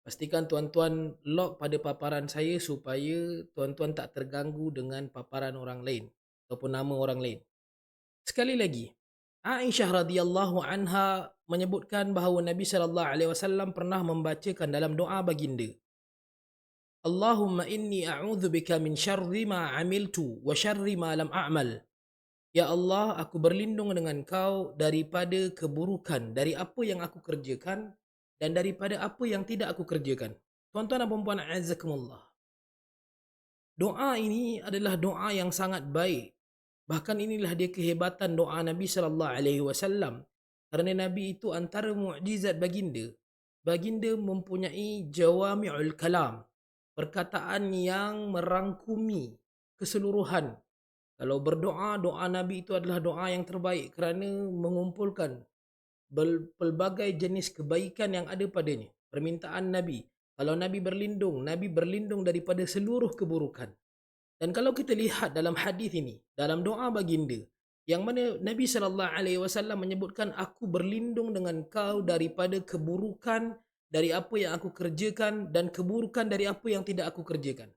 Pastikan tuan-tuan lock pada paparan saya supaya tuan-tuan tak terganggu dengan paparan orang lain ataupun nama orang lain. Sekali lagi, Aisyah radhiyallahu anha menyebutkan bahawa Nabi sallallahu alaihi wasallam pernah membacakan dalam doa baginda, Allahumma inni a'udzubika min syarri ma amiltu wa syarri ma lam a'mal. Ya Allah, aku berlindung dengan Kau daripada keburukan, dari apa yang aku kerjakan dan daripada apa yang tidak aku kerjakan. Tuan-tuan dan puan-puan, azakumullah. Doa ini adalah doa yang sangat baik. Bahkan inilah dia kehebatan doa Nabi sallallahu alaihi wasallam. Kerana Nabi itu antara mukjizat baginda. Baginda mempunyai jawami'ul kalam. Perkataan yang merangkumi keseluruhan. Kalau berdoa, doa Nabi itu adalah doa yang terbaik kerana mengumpulkan pelbagai jenis kebaikan yang ada padanya. Permintaan Nabi. Kalau Nabi berlindung daripada seluruh keburukan. Dan kalau kita lihat dalam hadis ini, dalam doa baginda, yang mana Nabi sallallahu alaihi wasallam menyebutkan aku berlindung dengan kau daripada keburukan dari apa yang aku kerjakan dan keburukan dari apa yang tidak aku kerjakan.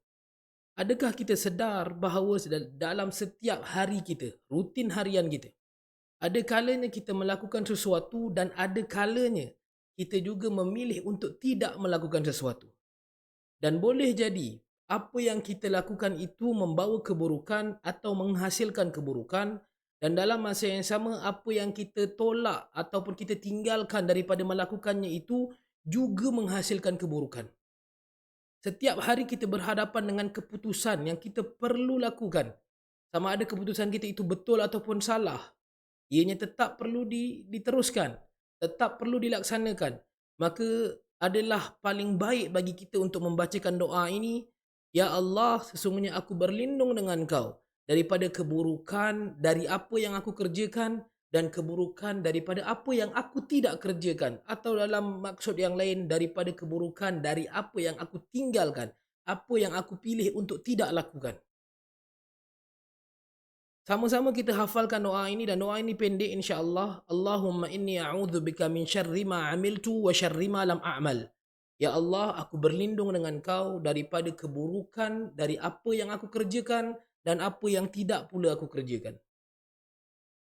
Adakah kita sedar bahawa dalam setiap hari kita, rutin harian kita, ada kalanya kita melakukan sesuatu dan ada kalanya kita juga memilih untuk tidak melakukan sesuatu. Dan boleh jadi apa yang kita lakukan itu membawa keburukan atau menghasilkan keburukan, dan dalam masa yang sama apa yang kita tolak ataupun kita tinggalkan daripada melakukannya itu juga menghasilkan keburukan. Setiap hari kita berhadapan dengan keputusan yang kita perlu lakukan. Sama ada keputusan kita itu betul ataupun salah. Ianya tetap perlu diteruskan, tetap perlu dilaksanakan. Maka adalah paling baik bagi kita untuk membacakan doa ini, Ya Allah, sesungguhnya aku berlindung dengan Kau daripada keburukan dari apa yang aku kerjakan dan keburukan daripada apa yang aku tidak kerjakan, atau dalam maksud yang lain daripada keburukan dari apa yang aku tinggalkan, apa yang aku pilih untuk tidak lakukan. Sama-sama kita hafalkan doa ini, dan doa ini pendek insya-Allah. Allahumma inni a'udzubika min syarri ma amiltu wa syarri ma lam a'mal. Ya Allah, aku berlindung dengan Kau daripada keburukan dari apa yang aku kerjakan dan apa yang tidak pula aku kerjakan.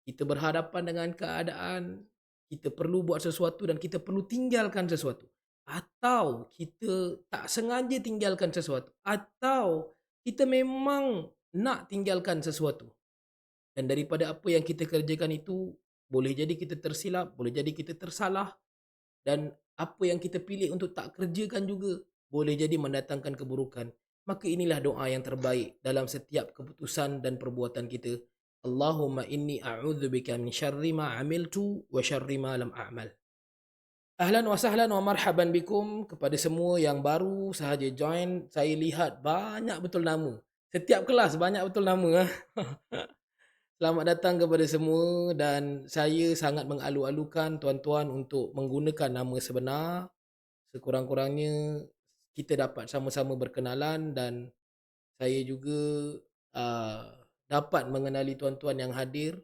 Kita berhadapan dengan keadaan kita perlu buat sesuatu dan kita perlu tinggalkan sesuatu, atau kita tak sengaja tinggalkan sesuatu, atau kita memang nak tinggalkan sesuatu. Dan daripada apa yang kita kerjakan itu, boleh jadi kita tersilap, boleh jadi kita tersalah, dan apa yang kita pilih untuk tak kerjakan juga boleh jadi mendatangkan keburukan. Maka inilah doa yang terbaik dalam setiap keputusan dan perbuatan kita. Allahumma inni a'udzubika min syarri ma amiltu wa syarri ma lam a'mal. Ahlan wa sahlan wa marhaban bikum kepada semua yang baru sahaja join. Saya lihat banyak betul nama. Setiap kelas banyak betul nama. Selamat datang kepada semua, dan saya sangat mengalu-alukan tuan-tuan untuk menggunakan nama sebenar. Sekurang-kurangnya kita dapat sama-sama berkenalan, dan saya juga dapat mengenali tuan-tuan yang hadir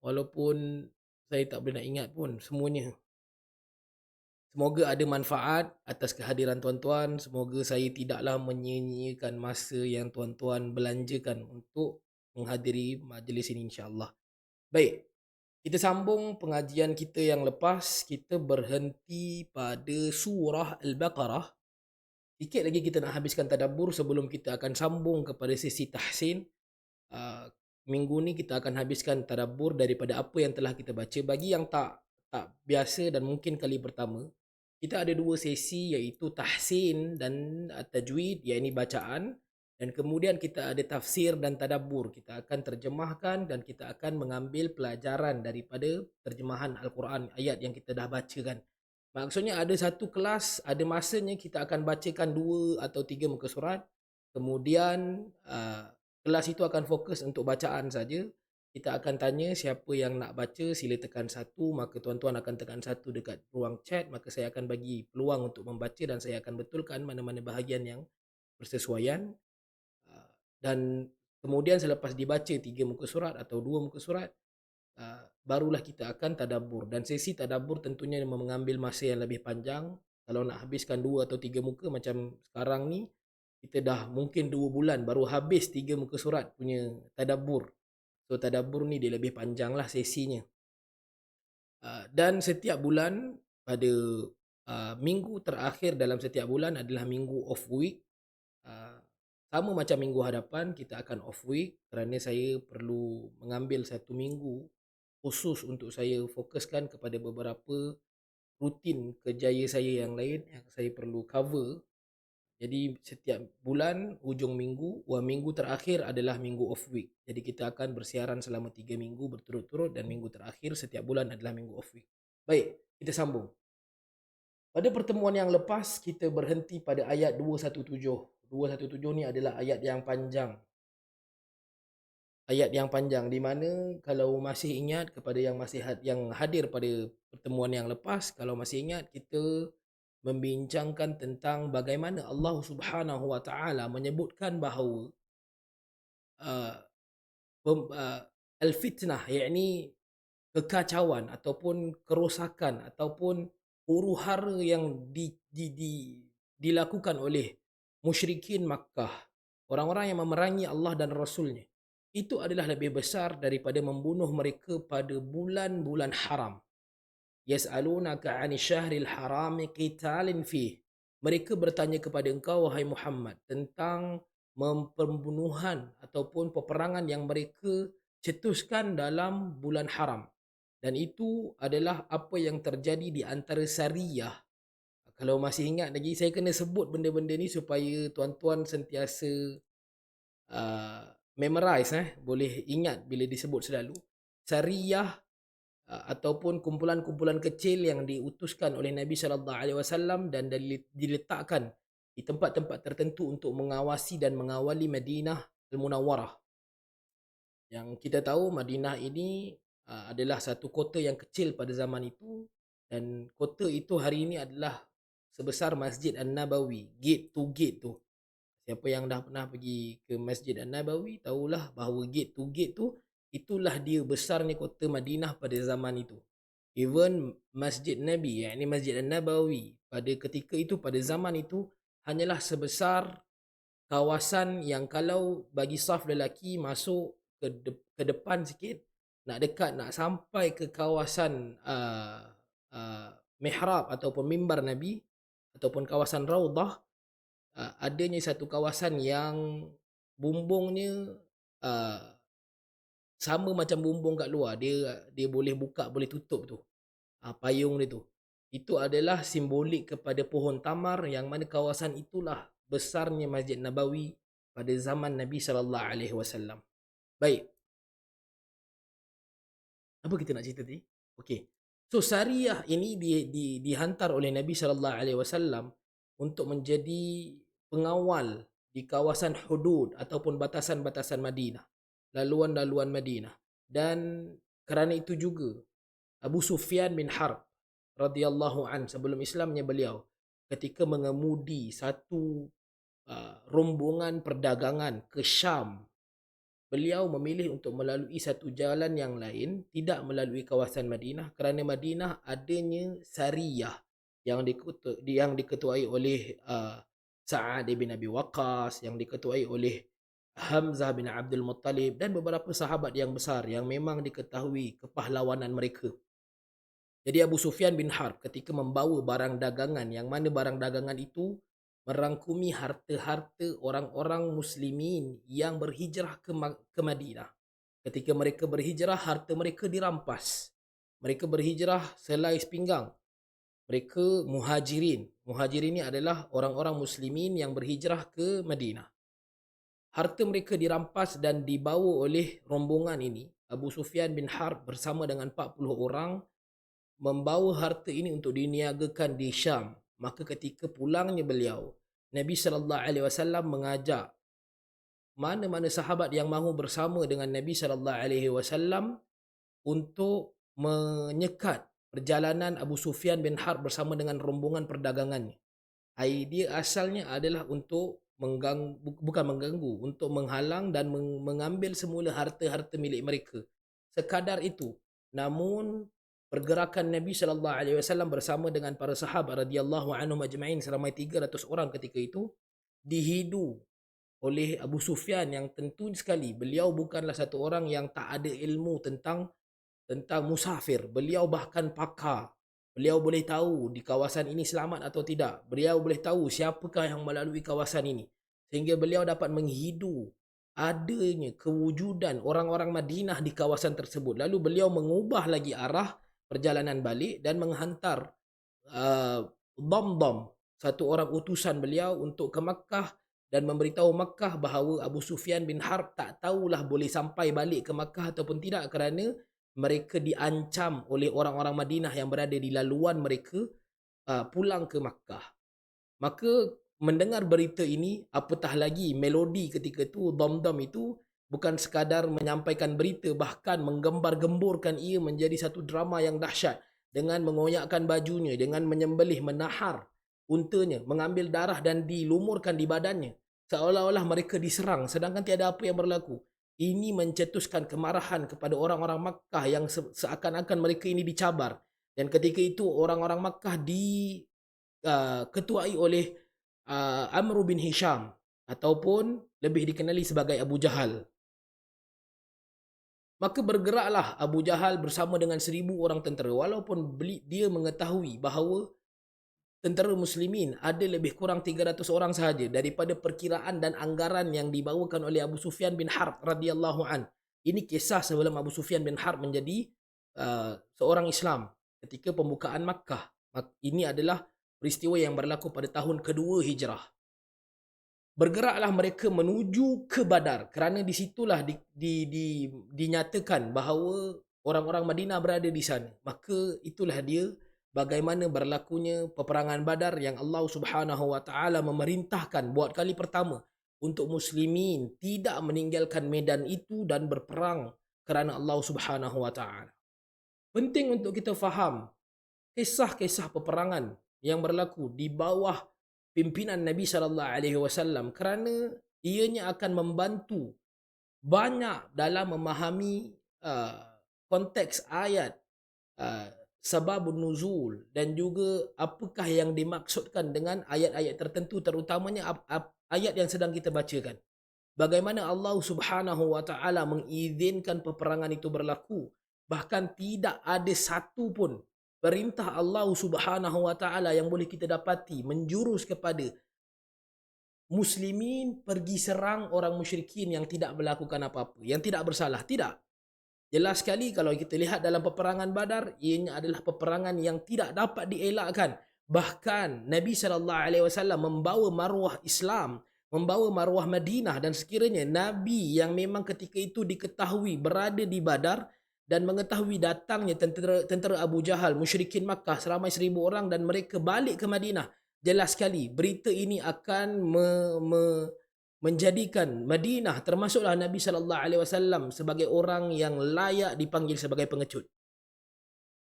walaupun saya tak boleh nak ingat pun semuanya. Semoga ada manfaat atas kehadiran tuan-tuan. Semoga saya tidaklah menyia-nyiakan masa yang tuan-tuan belanjakan untuk menghadiri majlis ini, insya-Allah. Baik, kita sambung pengajian kita yang lepas. Kita berhenti pada surah Al-Baqarah. Sikit lagi kita nak habiskan tadabbur sebelum kita akan sambung kepada sesi tahsin. Ah, Minggu ni kita akan habiskan tadabbur daripada apa yang telah kita baca. Bagi yang tak biasa dan mungkin kali pertama, kita ada dua sesi, iaitu tahsin dan tajwid, iaitu bacaan, dan kemudian kita ada tafsir dan tadabbur. Kita akan terjemahkan dan kita akan mengambil pelajaran daripada terjemahan Al-Quran, ayat yang kita dah bacakan. Maksudnya ada satu kelas, ada masanya kita akan bacakan 2 atau 3 muka surat. Kemudian kelas itu akan fokus untuk bacaan saja. Kita akan tanya siapa yang nak baca, sila tekan 1, maka tuan-tuan akan tekan 1 dekat ruang chat, maka saya akan bagi peluang untuk membaca dan saya akan betulkan mana-mana bahagian yang bersesuaian. Dan kemudian selepas dibaca 3 muka surat atau 2 muka surat, barulah kita akan tadabbur, dan sesi tadabbur tentunya mengambil masa yang lebih panjang. Kalau nak habiskan 2 atau 3 muka macam sekarang ni, kita dah mungkin 2 bulan baru habis 3 muka surat punya tadabbur. So tadabbur ni dia lebih panjang lah sesinya. Dan setiap bulan pada minggu terakhir dalam setiap bulan adalah minggu off week. Sama macam minggu hadapan, kita akan off week kerana saya perlu mengambil satu minggu khusus untuk saya fokuskan kepada beberapa rutin kerjaya saya yang lain yang saya perlu cover. Jadi setiap bulan hujung minggu, minggu terakhir adalah minggu off week. Jadi kita akan bersiaran selama 3 minggu berturut-turut dan minggu terakhir setiap bulan adalah minggu off week. Baik, kita sambung. Pada pertemuan yang lepas kita berhenti pada ayat 217. 217 ni adalah ayat yang panjang. Ayat yang panjang di mana kalau masih ingat kepada yang masih yang hadir pada pertemuan yang lepas, kalau masih ingat kita membincangkan tentang bagaimana Allah Subhanahu Wa Taala menyebutkan bahawa uh, al-fitnah, yakni kekacauan ataupun kerosakan ataupun huru-hara yang dilakukan oleh musyrikin Makkah, orang-orang yang memerangi Allah dan Rasulnya, itu adalah lebih besar daripada membunuh mereka pada bulan-bulan haram. Yas'alunaka 'anil syahril harami qitalin fih. Mereka bertanya kepada engkau wahai Muhammad tentang pembunuhan ataupun peperangan yang mereka cetuskan dalam bulan haram. Dan itu adalah apa yang terjadi di antara Sariyah. Kalau masih ingat lagi, saya kena sebut benda-benda ni supaya tuan-tuan sentiasa memorize, boleh ingat bila disebut selalu. Sariyah ataupun kumpulan-kumpulan kecil yang diutuskan oleh Nabi SAW dan diletakkan di tempat-tempat tertentu untuk mengawasi dan mengawali Madinah Al-Munawwarah. Yang kita tahu Madinah ini adalah satu kota yang kecil pada zaman itu, dan kota itu hari ini adalah sebesar Masjid An-Nabawi, gate to gate tu. Siapa yang dah pernah pergi ke Masjid An-Nabawi tahulah bahawa gate to gate tu, itulah dia besarnya kota Madinah pada zaman itu. Even Masjid Nabi, yakni Masjid An-Nabawi, pada ketika itu, pada zaman itu, hanyalah sebesar kawasan yang kalau bagi saf lelaki masuk ke depan sikit, nak sampai ke kawasan mihrab ataupun mimbar Nabi ataupun kawasan Raudah, adanya satu kawasan yang bumbungnya sama macam bumbung kat luar. Dia boleh buka, boleh tutup tu. Payung dia tu. Itu adalah simbolik kepada pohon tamar, yang mana kawasan itulah besarnya Masjid Nabawi pada zaman Nabi SAW. Baik. Apa kita nak cerita tadi? Okey. So Sariyah ini dihantar oleh Nabi SAW untuk menjadi pengawal di kawasan hudud ataupun batasan-batasan Madinah, laluan-laluan Madinah. Dan kerana itu juga Abu Sufyan bin Harb radhiyallahu an, sebelum Islamnya beliau, ketika mengemudi satu rombongan perdagangan ke Syam, beliau memilih untuk melalui satu jalan yang lain, tidak melalui kawasan Madinah, kerana Madinah adanya Sariyah yang diketuai oleh Sa'ad bin Abi Waqqas, yang diketuai oleh Hamzah bin Abdul Muttalib dan beberapa sahabat yang besar yang memang diketahui kepahlawanan mereka. Jadi Abu Sufyan bin Harb ketika membawa barang dagangan, yang mana barang dagangan itu merangkumi harta-harta orang-orang muslimin yang berhijrah ke Madinah. Ketika mereka berhijrah, harta mereka dirampas. Mereka berhijrah selai sepinggang. Mereka muhajirin. Muhajirin ini adalah orang-orang muslimin yang berhijrah ke Madinah. Harta mereka dirampas dan dibawa oleh rombongan ini. Abu Sufyan bin Harb bersama dengan 40 orang membawa harta ini untuk diniagakan di Syam. Maka ketika pulangnya beliau, Nabi SAW mengajak mana-mana sahabat yang mahu bersama dengan Nabi SAW untuk menyekat perjalanan Abu Sufyan bin Harb bersama dengan rombongan perdagangannya. Idea asalnya adalah untuk untuk menghalang dan mengambil semula harta-harta milik mereka. Sekadar itu. Namun pergerakan Nabi sallallahu alaihi wasallam bersama dengan para sahabat radhiyallahu anhum ajma'in seramai 300 orang ketika itu dihidu oleh Abu Sufyan yang tentu sekali beliau bukanlah satu orang yang tak ada ilmu tentang musafir. Beliau bahkan pakar. Beliau boleh tahu di kawasan ini selamat atau tidak. Beliau boleh tahu siapakah yang melalui kawasan ini. Sehingga beliau dapat menghidu adanya kewujudan orang-orang Madinah di kawasan tersebut. Lalu beliau mengubah lagi arah perjalanan balik dan menghantar Damdam, satu orang utusan beliau untuk ke Makkah dan memberitahu Makkah bahawa Abu Sufyan bin Harb tak tahulah boleh sampai balik ke Makkah ataupun tidak kerana mereka diancam oleh orang-orang Madinah yang berada di laluan mereka pulang ke Makkah. Maka mendengar berita ini, apatah lagi melodi ketika itu, Damdam itu bukan sekadar menyampaikan berita, bahkan menggembar-gemburkan ia menjadi satu drama yang dahsyat dengan mengoyakkan bajunya, dengan menyembelih, menahar untanya, mengambil darah dan dilumurkan di badannya, seolah-olah mereka diserang sedangkan tiada apa yang berlaku. Ini mencetuskan kemarahan kepada orang-orang Makkah yang seakan-akan mereka ini dicabar. Dan ketika itu orang-orang Makkah diketuai oleh Amr bin Hisham ataupun lebih dikenali sebagai Abu Jahal. Maka bergeraklah Abu Jahal bersama dengan 1,000 orang tentera walaupun dia mengetahui bahawa tentera muslimin ada lebih kurang 300 orang sahaja daripada perkiraan dan anggaran yang dibawakan oleh Abu Sufyan bin Harb radhiyallahu an. Ini kisah sebelum Abu Sufyan bin Harb menjadi seorang Islam ketika pembukaan Makkah. Ini adalah peristiwa yang berlaku pada tahun kedua Hijrah. Bergeraklah mereka menuju ke Badar kerana di situlah dinyatakan bahawa orang-orang Madinah berada di sana. Maka itulah dia bagaimana berlakunya peperangan Badar yang Allah Subhanahu wa taala memerintahkan buat kali pertama untuk muslimin tidak meninggalkan medan itu dan berperang kerana Allah Subhanahu wa taala. Penting untuk kita faham kisah-kisah peperangan yang berlaku di bawah pimpinan Nabi sallallahu alaihi wasallam kerana ianya akan membantu banyak dalam memahami konteks ayat, sababun nuzul dan juga apakah yang dimaksudkan dengan ayat-ayat tertentu, terutamanya ayat yang sedang kita bacakan. Bagaimana Allah Subhanahu wa taala mengizinkan peperangan itu berlaku, bahkan tidak ada satu pun perintah Allah Subhanahu wa taala yang boleh kita dapati menjurus kepada muslimin pergi serang orang musyrikin yang tidak melakukan apa-apa, yang tidak bersalah. Tidak. Jelas sekali kalau kita lihat dalam peperangan Badar, ianya adalah peperangan yang tidak dapat dielakkan. Bahkan Nabi SAW membawa maruah Islam, membawa maruah Madinah, dan sekiranya Nabi yang memang ketika itu diketahui berada di Badar dan mengetahui datangnya tentera Abu Jahal, musyrikin Makkah seramai 1,000 orang dan mereka balik ke Madinah, jelas sekali berita ini akan menjadikan Madinah termasuklah Nabi sallallahu alaihi wasallam sebagai orang yang layak dipanggil sebagai pengecut.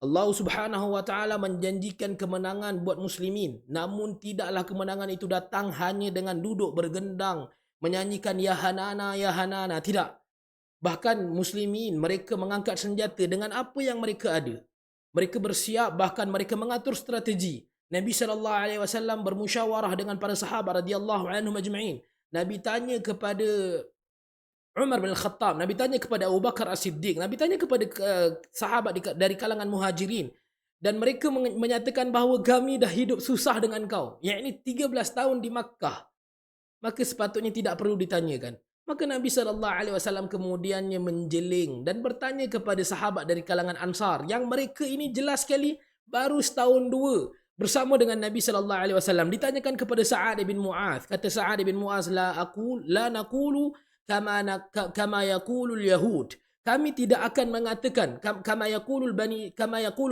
Allah Subhanahu wa taala menjanjikan kemenangan buat muslimin, namun tidaklah kemenangan itu datang hanya dengan duduk bergendang menyanyikan ya hanana, tidak. Bahkan muslimin mereka mengangkat senjata dengan apa yang mereka ada. Mereka bersiap, bahkan mereka mengatur strategi. Nabi sallallahu alaihi wasallam bermusyawarah dengan para sahabat radhiyallahu anhum ajma'in. Nabi tanya kepada Umar bin Khattab, Nabi tanya kepada Abu Bakar As-Siddiq, Nabi tanya kepada sahabat dari kalangan muhajirin, dan mereka menyatakan bahawa kami dah hidup susah dengan kau, yakni 13 tahun di Makkah, maka sepatutnya tidak perlu ditanyakan. Maka Nabi SAW kemudiannya menjeling dan bertanya kepada sahabat dari kalangan Ansar yang mereka ini jelas sekali baru setahun dua bersama dengan Nabi SAW. Ditanyakan kepada Sa'ad bin Mu'adh, kata Sa'ad bin Mu'adh, la naqulu kama yaqulul yahud. Kami tidak akan mengatakan kama yaqulu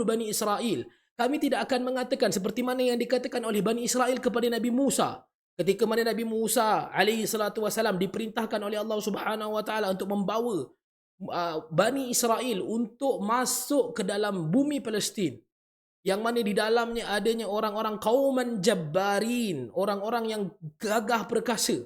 bani Israel. Kami tidak akan mengatakan seperti mana yang dikatakan oleh Bani Israel kepada Nabi Musa. Ketika mana Nabi Musa alaihi salatu wasalam diperintahkan oleh Allah Subhanahu wa taala untuk membawa Bani Israel untuk masuk ke dalam bumi Palestin, yang mana di dalamnya adanya orang-orang qauman jabbarin, orang-orang yang gagah perkasa.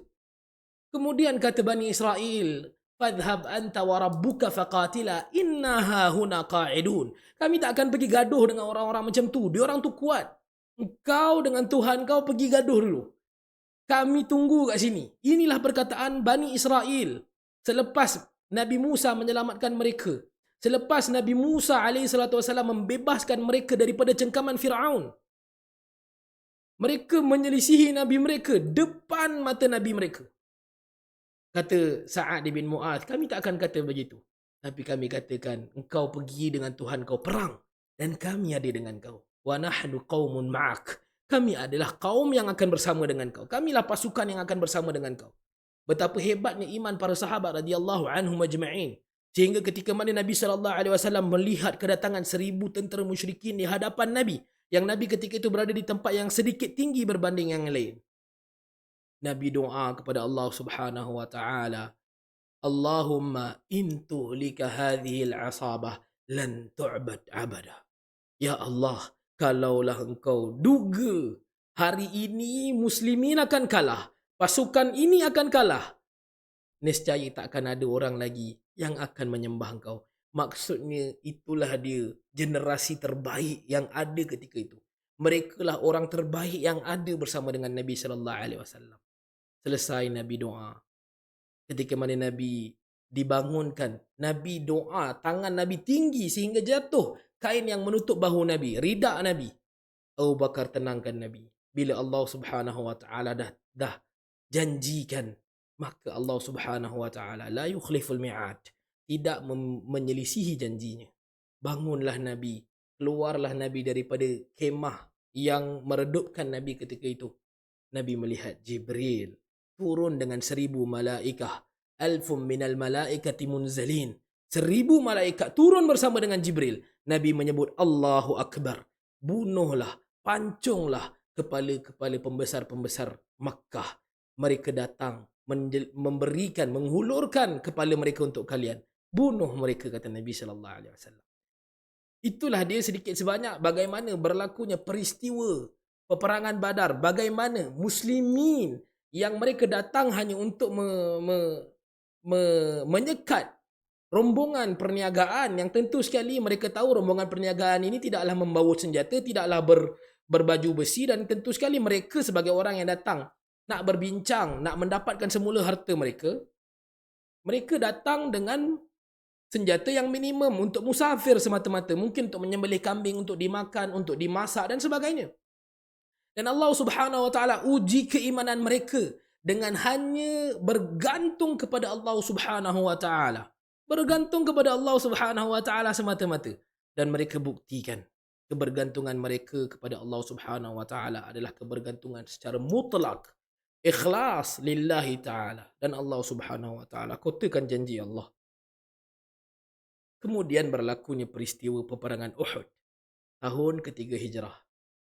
Kemudian kata Bani Israel, Fadhhab anta wa rabbuka faqatila inna hahuna qa'idun. Kami tak akan pergi gaduh dengan orang-orang macam tu. Dia orang tu kuat. Engkau dengan Tuhan kau pergi gaduh dulu. Kami tunggu kat sini. Inilah perkataan Bani Israel selepas Nabi Musa menyelamatkan mereka. Selepas Nabi Musa AS membebaskan mereka daripada cengkaman Fir'aun. Mereka menyelisihi Nabi mereka depan mata Nabi mereka. Kata Sa'ad bin Mu'adh, kami tak akan kata begitu. Tapi kami katakan, engkau pergi dengan Tuhan kau perang. Dan kami ada dengan kau. Wa nahnu qaumun ma'ak. Kami adalah kaum yang akan bersama dengan kau. Kamilah pasukan yang akan bersama dengan kau. Betapa hebatnya iman para sahabat radhiyallahu anhum ajma'in. Sehingga ketika mana Nabi SAW melihat kedatangan 1000 tentera musyrikin di hadapan Nabi. Yang Nabi ketika itu berada di tempat yang sedikit tinggi berbanding yang lain. Nabi doa kepada Allah Subhanahu wa taala, Allahumma in tuhlika hadhihi al-asabah lan tu'bad abada. Ya Allah, kalaulah engkau duga hari ini muslimin akan kalah, pasukan ini akan kalah, nescaya tak akan ada orang lagi yang akan menyembah engkau. Maksudnya itulah dia generasi terbaik yang ada ketika itu. Mereka lah orang terbaik yang ada bersama dengan Nabi sallallahu alaihi wasallam. Selesai Nabi doa. Ketika mana Nabi dibangunkan, Nabi doa, tangan Nabi tinggi sehingga jatuh kain yang menutup bahu Nabi, ridak Nabi. Abu Bakar tenangkan Nabi. Bila Allah Subhanahu wa taala dah janjikan, maka Allah Subhanahu wa taala la yukhliful mi'ad, tidak menyelisihi janjinya. Bangunlah Nabi, keluarlah Nabi daripada kemah yang meredupkan Nabi ketika itu. Nabi melihat Jibril turun dengan 1000 malaikah. Alfum minal malaikati munzalin. 1000 malaikat turun bersama dengan Jibril. Nabi menyebut Allahu Akbar. Bunuhlah, pancunglah kepala-kepala pembesar-pembesar Makkah. Mereka datang memberikan, menghulurkan kepala mereka untuk kalian. Bunuh mereka, kata Nabi SAW. Itulah dia sedikit sebanyak bagaimana berlakunya peristiwa peperangan Badar. Bagaimana muslimin yang mereka datang hanya untuk menyekat rombongan perniagaan yang tentu sekali mereka tahu rombongan perniagaan ini tidaklah membawa senjata, tidaklah berbaju besi, dan tentu sekali mereka sebagai orang yang datang nak berbincang, nak mendapatkan semula harta mereka, mereka datang dengan senjata yang minimum untuk musafir semata-mata, mungkin untuk menyembelih kambing, untuk dimakan, untuk dimasak dan sebagainya. Dan Allah Subhanahu wa taala uji keimanan mereka dengan hanya bergantung kepada Allah Subhanahu wa taala. Bergantung kepada Allah Subhanahu wa taala semata-mata, dan mereka buktikan kebergantungan mereka kepada Allah Subhanahu wa taala adalah kebergantungan secara mutlak, ikhlas lillahi taala, dan Allah Subhanahu wa taala kotakan janji Allah. Kemudian berlakunya peristiwa peperangan Uhud tahun ketiga Hijrah.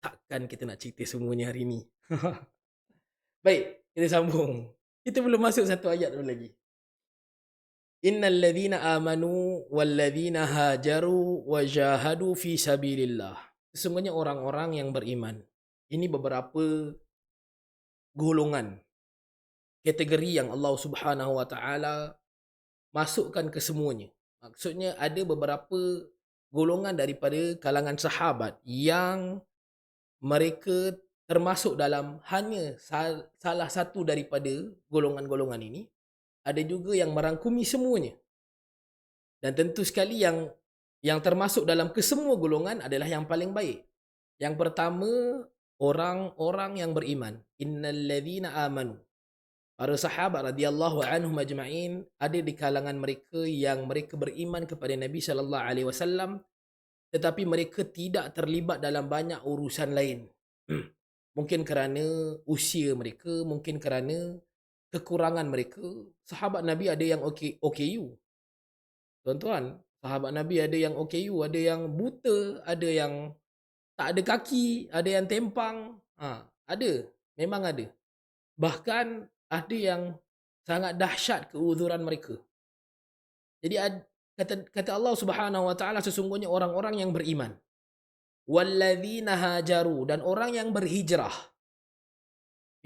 Takkan kita nak cerita semuanya hari ni. Baik, kita sambung. Kita belum masuk satu ayat dulu lagi. Innal ladzina amanu wal ladzina hajaru wa jahadu fi sabilillah. Sesungguhnya orang-orang yang beriman. Ini beberapa golongan, kategori yang Allah Subhanahu wa taala masukkan ke semuanya. Maksudnya ada beberapa golongan daripada kalangan sahabat yang mereka termasuk dalam hanya salah satu daripada golongan-golongan ini. Ada juga yang merangkumi semuanya. Dan tentu sekali yang termasuk dalam kesemua golongan adalah yang paling baik. Yang pertama, orang-orang yang beriman. Innal ladzina amanu. Para sahabat radhiyallahu anhum ajma'in ada di kalangan mereka yang mereka beriman kepada Nabi sallallahu alaihi wasallam, tetapi mereka tidak terlibat dalam banyak urusan lain. Mungkin kerana usia mereka, mungkin kerana kekurangan mereka. Sahabat Nabi ada yang OKU. Tuan-tuan, sahabat Nabi ada yang OKU, ada yang buta, ada yang tak ada kaki, ada yang tempang. Ada, memang ada. Bahkan ada yang sangat dahsyat keuzuran mereka. Jadi kata Allah Subhanahu wa taala, sesungguhnya orang-orang yang beriman. Walladzina hajaru, dan orang yang berhijrah.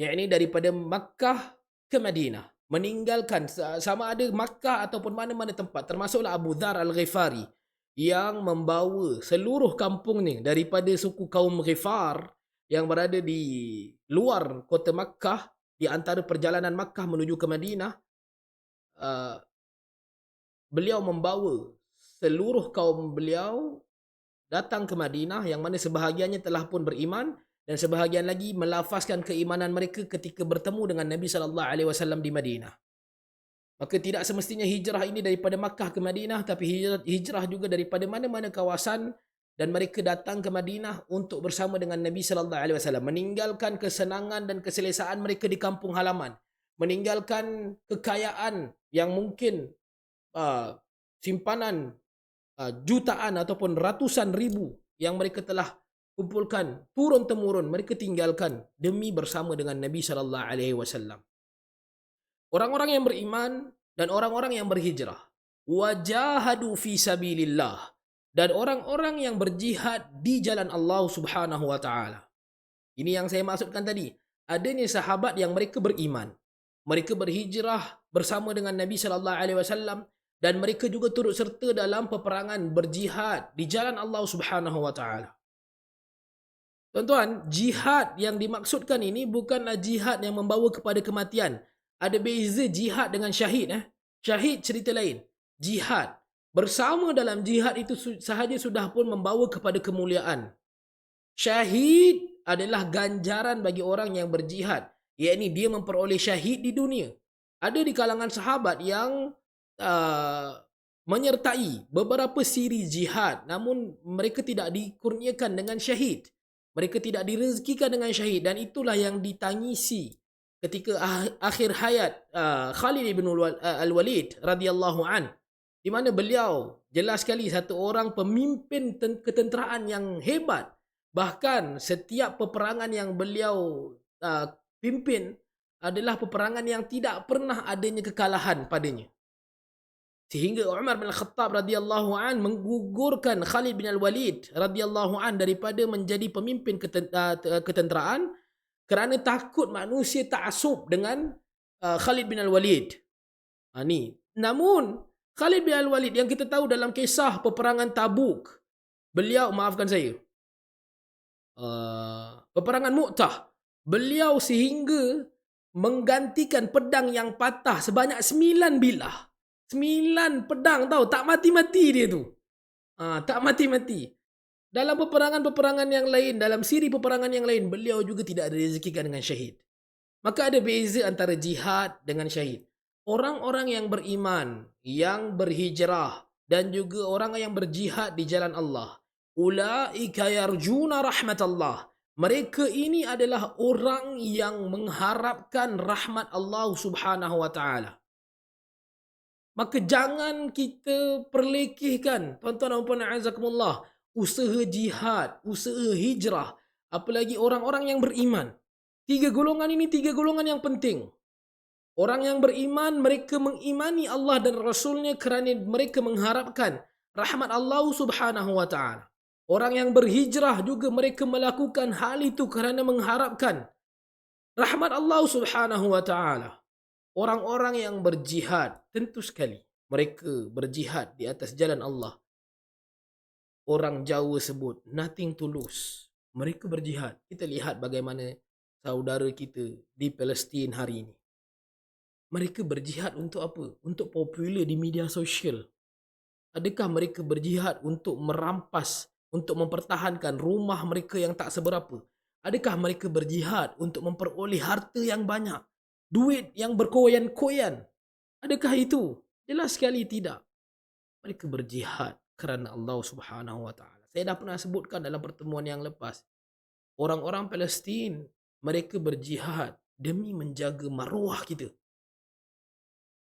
Yakni daripada Makkah ke Madinah, meninggalkan sama ada Makkah ataupun mana-mana tempat, termasuklah Abu Dhar Al-Ghifari yang membawa seluruh kampung ni daripada suku kaum Ghifar yang berada di luar kota Makkah, di antara perjalanan Makkah menuju ke Madinah. uh, Beliau membawa seluruh kaum beliau datang ke Madinah, yang mana sebahagiannya telah pun beriman dan sebahagian lagi melafazkan keimanan mereka ketika bertemu dengan Nabi sallallahu alaihi wasallam di Madinah. Maka tidak semestinya hijrah ini daripada Makkah ke Madinah, tapi hijrah juga daripada mana-mana kawasan, dan mereka datang ke Madinah untuk bersama dengan Nabi sallallahu alaihi wasallam, meninggalkan kesenangan dan keselesaan mereka di kampung halaman, meninggalkan kekayaan yang mungkin simpanan jutaan ataupun ratusan ribu yang mereka telah kumpulkan turun temurun, mereka tinggalkan demi bersama dengan Nabi sallallahu alaihi wasallam. Orang-orang yang beriman dan orang-orang yang berhijrah, wajahadu fi sabilillah, dan orang-orang yang berjihad di jalan Allah Subhanahu wa taala. Ini yang saya maksudkan tadi. Adanya sahabat yang mereka beriman, mereka berhijrah bersama dengan Nabi sallallahu alaihi wasallam, dan mereka juga turut serta dalam peperangan berjihad di jalan Allah Subhanahu wa taala. Tuan-tuan, jihad yang dimaksudkan ini bukanlah jihad yang membawa kepada kematian. Ada beza jihad dengan syahid. Syahid cerita lain. Jihad bersama dalam jihad itu sahaja sudah pun membawa kepada kemuliaan. Syahid adalah ganjaran bagi orang yang berjihad, yakni dia memperoleh syahid di dunia. Ada di kalangan sahabat yang menyertai beberapa siri jihad, namun mereka tidak dikurniakan dengan syahid. Mereka tidak direzekikan dengan syahid, dan itulah yang ditangisi ketika akhir hayat Khalid bin Al-Walid radhiyallahu an, di mana beliau jelas sekali satu orang pemimpin ketenteraan yang hebat. Bahkan setiap peperangan yang beliau pimpin adalah peperangan yang tidak pernah adanya kekalahan padanya. Sehingga Umar bin Khattab radhiyallahu an menggugurkan Khalid bin Al-Walid radhiyallahu an daripada menjadi pemimpin ketenteraan kerana takut manusia ta'assub dengan Khalid bin Al-Walid. Namun Khalid bin Al-Walid yang kita tahu dalam kisah peperangan Tabuk, beliau, maafkan saya, peperangan Mu'tah, beliau sehingga menggantikan pedang yang patah sebanyak 9 bilah. 9 pedang, tahu, tak mati-mati dia tu. Tak mati-mati. Dalam peperangan-peperangan yang lain, dalam siri peperangan yang lain, beliau juga tidak direzekikan dengan syahid. Maka ada beza antara jihad dengan syahid. Orang-orang yang beriman, yang berhijrah, dan juga orang yang berjihad di jalan Allah, ulaika yarjuna rahmatallah. Mereka ini adalah orang yang mengharapkan rahmat Allah Subhanahu wa taala. Maka jangan kita perlekehkan, tuan-tuan dan puan azakumullah, usaha jihad, usaha hijrah, apalagi orang-orang yang beriman. 3 golongan ini 3 golongan yang penting. Orang yang beriman, mereka mengimani Allah dan Rasulnya kerana mereka mengharapkan rahmat Allah Subhanahu wa taala. Orang yang berhijrah juga mereka melakukan hal itu kerana mengharapkan rahmat Allah Subhanahu wa taala. Orang-orang yang berjihad, tentu sekali mereka berjihad di atas jalan Allah. Orang Jawa sebut nothing to lose. Mereka berjihad. Kita lihat bagaimana saudara kita di Palestin hari ini. Mereka berjihad untuk apa? Untuk popular di media sosial. Adakah mereka berjihad untuk merampas, untuk mempertahankan rumah mereka yang tak seberapa? Adakah mereka berjihad untuk memperoleh harta yang banyak? Duit yang berkoyan-koyan? Adakah itu? Jelas sekali tidak. Mereka berjihad kerana Allah Subhanahu wa taala. Saya dah pernah sebutkan dalam pertemuan yang lepas. Orang-orang Palestin, mereka berjihad demi menjaga maruah kita.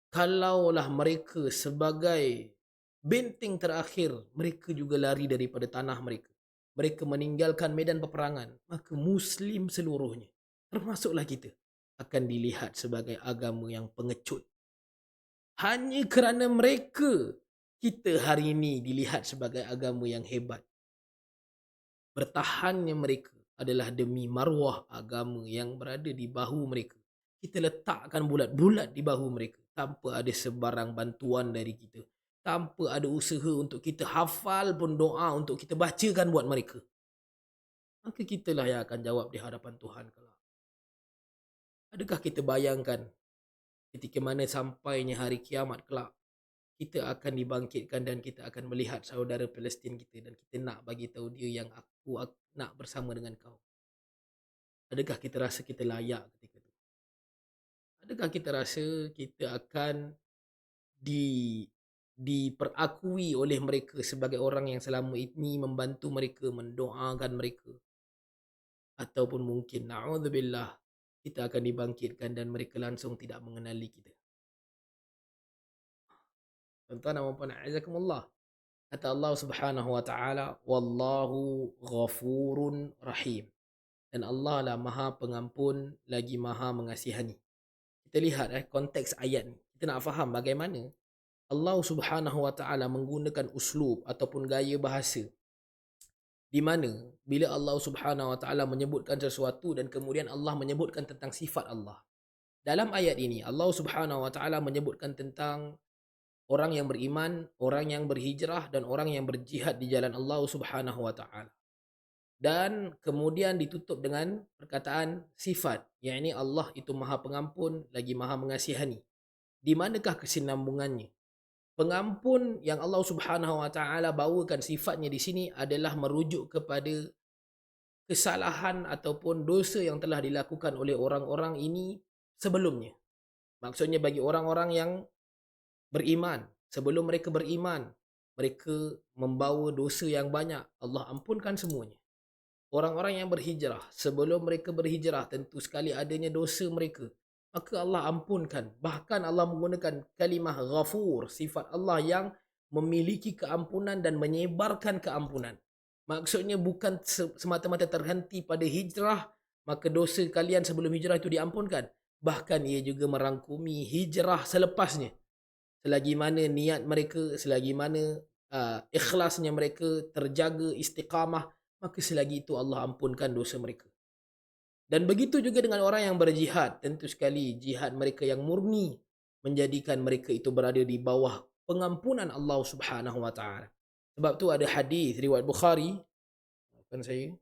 Kalaulah mereka sebagai benteng terakhir, mereka juga lari daripada tanah mereka. Mereka meninggalkan medan peperangan, maka Muslim seluruhnya, termasuklah kita, akan dilihat sebagai agama yang pengecut. Hanya kerana mereka, kita hari ini dilihat sebagai agama yang hebat. Bertahannya mereka adalah demi maruah agama yang berada di bahu mereka. kita letakkan bulat-bulat di bahu mereka tanpa ada sebarang bantuan dari kita. Tanpa ada usaha untuk kita hafal pun doa untuk kita bacakan buat mereka. Maka kitalah yang akan jawab di hadapan Tuhan kelak. Adakah kita bayangkan ketika mana sampainya hari kiamat kelak, kita akan dibangkitkan dan kita akan melihat saudara Palestin kita dan kita nak bagi tahu dia yang aku nak bersama dengan kau. Adakah kita rasa kita layak ketika itu? Adakah kita rasa kita akan di diperakui oleh mereka sebagai orang yang selama ini membantu mereka, mendoakan mereka, ataupun mungkin naudzubillah kita akan dibangkitkan dan mereka langsung tidak mengenali kita. Tuan-tuan dan puan azakumullah. Kata Allah Subhanahu wa taala, wallahu ghafurun rahim. Dan Allah lah Maha Pengampun lagi Maha Mengasihani. Kita lihat konteks ayat ni. Kita nak faham bagaimana Allah Subhanahu wa taala menggunakan uslub ataupun gaya bahasa di mana bila Allah Subhanahu wa taala menyebutkan sesuatu dan kemudian Allah menyebutkan tentang sifat Allah. Dalam ayat ini Allah Subhanahu wa taala menyebutkan tentang orang yang beriman, orang yang berhijrah dan orang yang berjihad di jalan Allah Subhanahu wa taala. Dan kemudian ditutup dengan perkataan sifat, yakni Allah itu Maha Pengampun lagi Maha Mengasihani. Di manakah kesinambungannya? Pengampun yang Allah Subhanahu wa taala bawakan sifatnya di sini adalah merujuk kepada kesalahan ataupun dosa yang telah dilakukan oleh orang-orang ini sebelumnya. Maksudnya bagi orang-orang yang beriman, sebelum mereka beriman, mereka membawa dosa yang banyak, Allah ampunkan semuanya. Orang-orang yang berhijrah, sebelum mereka berhijrah tentu sekali adanya dosa mereka, maka Allah ampunkan. Bahkan Allah menggunakan kalimah ghafur, sifat Allah yang memiliki keampunan dan menyebarkan keampunan. Maksudnya bukan semata-mata terhenti pada hijrah, maka dosa kalian sebelum hijrah itu diampunkan. Bahkan ia juga merangkumi hijrah selepasnya. Selagi mana niat mereka, selagi mana ikhlasnya mereka terjaga istiqamah, maka selagi itu Allah ampunkan dosa mereka. Dan begitu juga dengan orang yang berjihad, tentu sekali jihad mereka yang murni menjadikan mereka itu berada di bawah pengampunan Allah Subhanahu wa taala. Sebab tu ada hadis riwayat Bukhari, maafkan saya.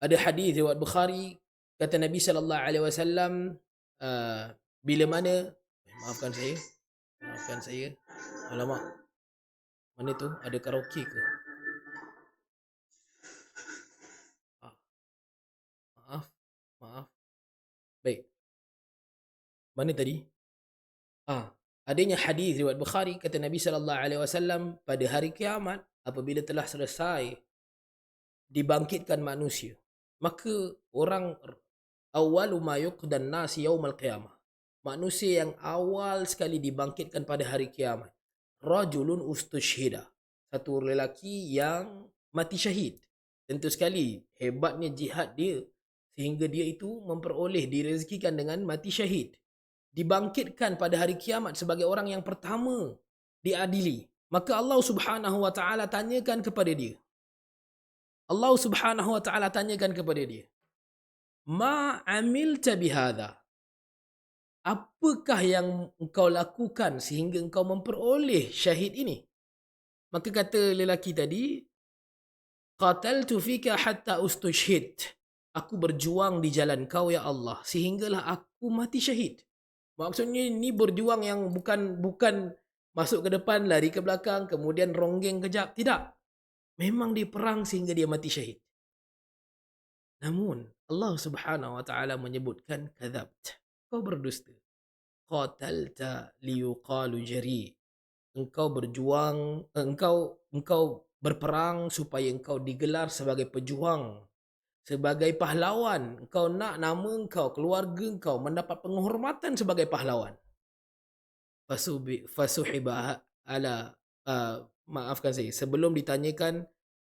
Ada hadis riwayat Bukhari, kata Nabi sallallahu alaihi wasallam, bila mana maafkan saya. Maafkan saya. Alamak. Mana tu? Ada karaoke ke? Maaf. Maaf. Baik. Mana tadi? Adanya hadis riwayat Bukhari, kata Nabi sallallahu alaihi wasallam, pada hari kiamat apabila telah selesai dibangkitkan manusia, maka orang awwalu ma yuqdan nas yaumal qiyamah, manusia yang awal sekali dibangkitkan pada hari kiamat, rajulun ustushhida, satu lelaki yang mati syahid. Tentu sekali hebatnya jihad dia sehingga dia itu memperoleh direzekikan dengan mati syahid, dibangkitkan pada hari kiamat sebagai orang yang pertama diadili. Maka Allah Subhanahu wa taala tanyakan kepada dia. Allah Subhanahu wa taala tanyakan kepada dia, "Ma amilta bihadha?" Apakah yang engkau lakukan sehingga engkau memperoleh syahid ini? Maka kata lelaki tadi, "Qataltu fika hatta ustushhid." Aku berjuang di jalan kau ya Allah sehinggalah aku mati syahid. Maksudnya ni berjuang yang bukan masuk ke depan, lari ke belakang, kemudian ronggeng kejap. Tidak. Memang dia perang sehingga dia mati syahid. Namun Allah Subhanahu wa taala menyebutkan kadzabt. Kau berdusta. Qatalta liyuqalu jari. Engkau berjuang, engkau berperang supaya engkau digelar sebagai pejuang, sebagai pahlawan. Engkau nak nama engkau, keluarga engkau mendapat penghormatan sebagai pahlawan. Fasuhiba ala maafkan saya, sebelum ditanyakan,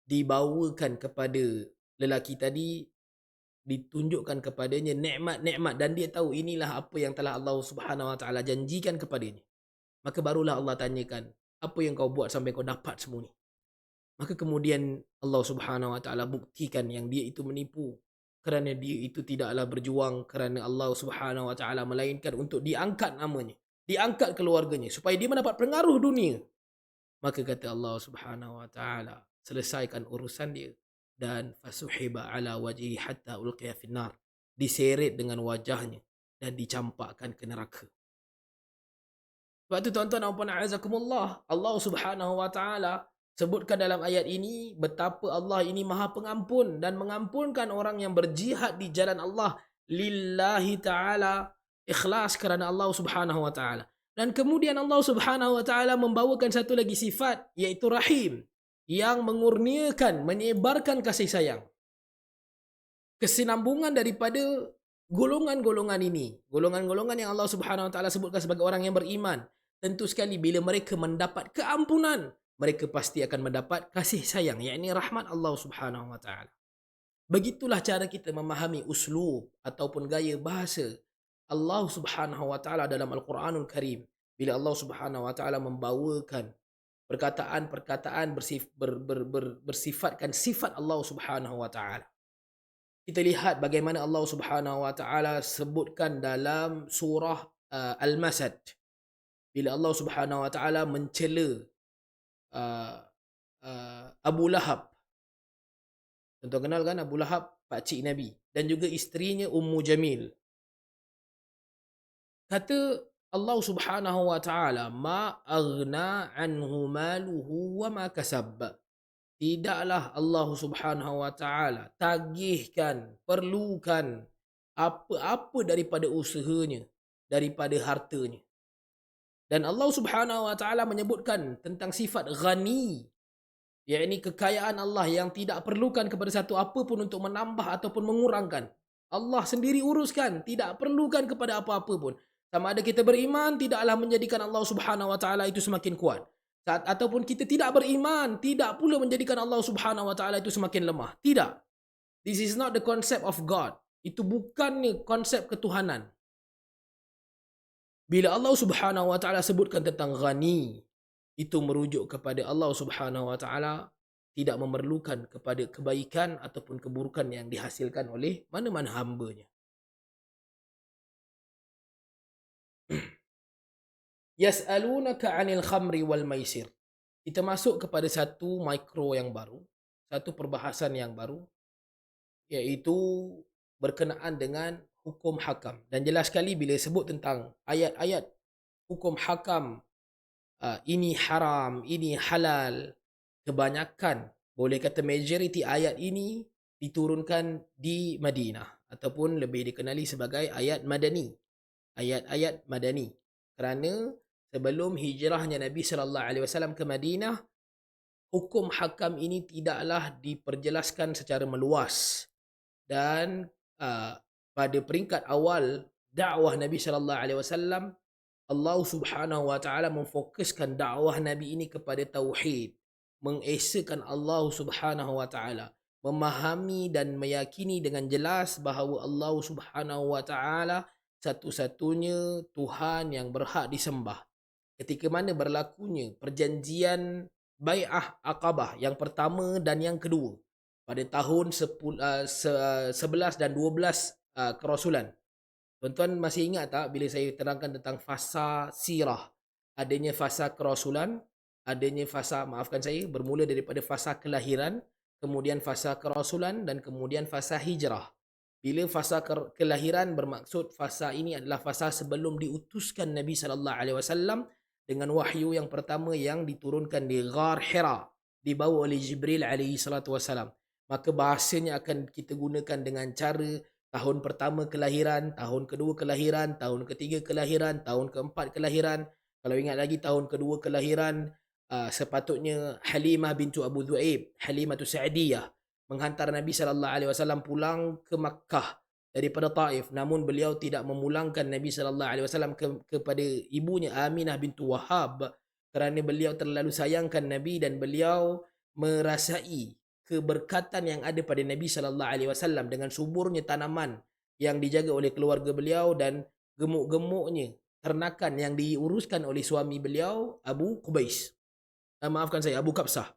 dibawakan kepada lelaki tadi, ditunjukkan kepadanya nikmat-nikmat dan dia tahu inilah apa yang telah Allah Subhanahu wa taala janjikan kepadanya. Maka barulah Allah tanyakan, apa yang kau buat sampai kau dapat semua ni? Maka kemudian Allah Subhanahu Wa Taala buktikan yang dia itu menipu, kerana dia itu tidaklah berjuang kerana Allah Subhanahu Wa Taala, melainkan untuk diangkat namanya, diangkat keluarganya supaya dia mendapat pengaruh dunia. Maka kata Allah Subhanahu Wa Taala, selesaikan urusan dia, dan fasuhiba ala wajhi hatta ulqiya finnar, diseret dengan wajahnya dan dicampakkan ke neraka. Sebab tu tuan-tuan dan puan azakumullah, Allah Subhanahu Wa Taala sebutkan dalam ayat ini betapa Allah ini Maha Pengampun dan mengampunkan orang yang berjihad di jalan Allah lillahi taala, ikhlas kerana Allah Subhanahu Wa Taala. Dan kemudian Allah Subhanahu Wa Taala membawakan satu lagi sifat, iaitu Rahim, yang mengurniakan, menyebarkan kasih sayang. Kesinambungan daripada golongan-golongan ini, golongan-golongan yang Allah Subhanahu Wa Taala sebutkan sebagai orang yang beriman, tentu sekali bila mereka mendapat keampunan, mereka pasti akan mendapat kasih sayang, yakni rahmat Allah Subhanahu Wa Taala. Begitulah cara kita memahami uslub ataupun gaya bahasa Allah Subhanahu Wa Taala dalam Al-Quranul Karim. Bila Allah Subhanahu Wa Taala membawakan perkataan-perkataan bersifatkan sifat Allah Subhanahu Wa Taala. Kita lihat bagaimana Allah Subhanahu Wa Taala sebutkan dalam surah Al-Masad, bila Allah Subhanahu Wa Taala mencela Abu Lahab. Tuan-tuan kenal kan Abu Lahab, pakcik Nabi, dan juga isterinya Ummu Jamil. Kata Allah Subhanahu Wa Taala, ma aghna anhu maluhu wa ma kasab. Tidaklah Allah Subhanahu Wa Taala tagihkan, perlukan apa-apa daripada usahanya, daripada hartanya. Dan Allah Subhanahu Wa Taala menyebutkan tentang sifat ghani, yakni kekayaan Allah yang tidak perlukan kepada satu apa pun untuk menambah ataupun mengurangkan. Allah sendiri uruskan, tidak perlukan kepada apa-apa pun. Sama ada kita beriman, tidaklah menjadikan Allah Subhanahu Wa Taala itu semakin kuat. Ataupun kita tidak beriman, tidak pula menjadikan Allah Subhanahu Wa Taala itu semakin lemah. Tidak. This is not the concept of God. Itu bukannya konsep ketuhanan. Bila Allah Subhanahu Wa Taala sebutkan tentang ghani, itu merujuk kepada Allah Subhanahu Wa Taala tidak memerlukan kepada kebaikan ataupun keburukan yang dihasilkan oleh mana-mana hamba-Nya. Yas'alunaka 'anil khamri wal maisir. Kita masuk kepada satu mikro yang baru, satu perbahasan yang baru, iaitu berkenaan dengan hukum hakam. Dan jelas sekali bila sebut tentang ayat-ayat hukum hakam, ini haram, ini halal, kebanyakan, boleh kata majoriti ayat ini diturunkan di Madinah ataupun lebih dikenali sebagai ayat Madani. Ayat-ayat Madani. Kerana sebelum hijrahnya Nabi sallallahu alaihi wasallam ke Madinah, hukum hakam ini tidaklah diperjelaskan secara meluas. Dan pada peringkat awal dakwah Nabi sallallahu alaihi wasallam, Allah Subhanahu Wa Taala memfokuskan dakwah Nabi ini kepada tauhid, mengesakan Allah Subhanahu Wa Taala, memahami dan meyakini dengan jelas bahawa Allah Subhanahu Wa Taala satu-satunya Tuhan yang berhak disembah. Ketika mana berlakunya perjanjian Bai'ah Aqabah yang pertama dan yang kedua pada tahun 11 dan 12 kerasulan. Tuan-tuan masih ingat tak bila saya terangkan tentang fasa sirah? Adanya fasa kerasulan, adanya fasa, maafkan saya, bermula daripada fasa kelahiran, kemudian fasa kerasulan dan kemudian fasa hijrah. Bila fasa kelahiran bermaksud fasa ini adalah fasa sebelum diutuskan Nabi sallallahu alaihi wasallam dengan wahyu yang pertama yang diturunkan di Ghar Hira, dibawa oleh Jibril alaihi salatu wasallam. Maka bahasanya akan kita gunakan dengan cara tahun pertama kelahiran, tahun kedua kelahiran, tahun ketiga kelahiran, tahun keempat kelahiran. Kalau ingat lagi tahun kedua kelahiran, sepatutnya Halimah bintu Abu Dhu'aib, Halimah Sa'diyah, menghantar Nabi sallallahu alaihi wasallam pulang ke Makkah daripada Taif, namun beliau tidak memulangkan Nabi sallallahu alaihi wasallam kepada ibunya Aminah bintu Wahab kerana beliau terlalu sayangkan Nabi dan beliau merasai keberkatan yang ada pada Nabi sallallahu alaihi wasallam dengan suburnya tanaman yang dijaga oleh keluarga beliau dan gemuk-gemuknya ternakan yang diuruskan oleh suami beliau Abu Qubais. Maafkan saya, Abu Kabsah.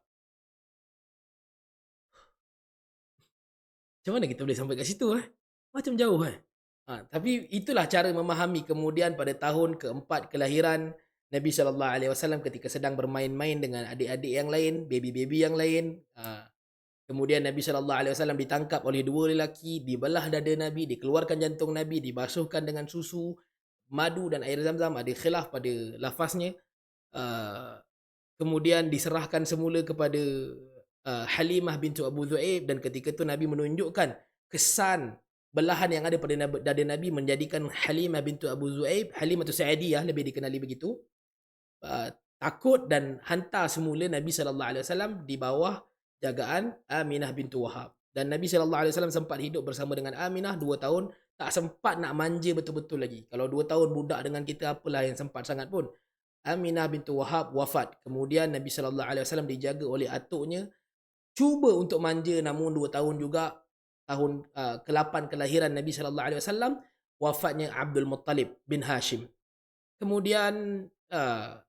Macam mana kita boleh sampai kat situ, eh? Macam jauh, eh? Tapi itulah cara memahami. Kemudian pada tahun keempat kelahiran Nabi SAW ketika sedang bermain-main dengan adik-adik yang lain, baby-baby yang lain, kemudian Nabi SAW ditangkap oleh dua lelaki, dibelah dada Nabi, dikeluarkan jantung Nabi, dibasuhkan dengan susu, madu dan air zam-zam. Ada khilaf pada lafaznya. Ah, Kemudian diserahkan semula kepada Halimah bintu Abu Dhu'aib, dan ketika itu Nabi menunjukkan kesan belahan yang ada pada dada Nabi menjadikan Halimah bintu Abu Dhu'aib, Halimah tu Sa'diyah lebih dikenali begitu, takut dan hantar semula Nabi SAW di bawah jagaan Aminah bintu Wahab. Dan Nabi SAW sempat hidup bersama dengan Aminah 2 tahun, tak sempat nak manja betul-betul lagi. Kalau 2 tahun budak dengan kita, apalah yang sempat sangat pun. Aminah bintu Wahab wafat. Kemudian Nabi SAW dijaga oleh atuknya, cuba untuk manja, namun 2 tahun juga, tahun ke-8 kelahiran Nabi SAW, wafatnya Abdul Muttalib bin Hashim. Kemudian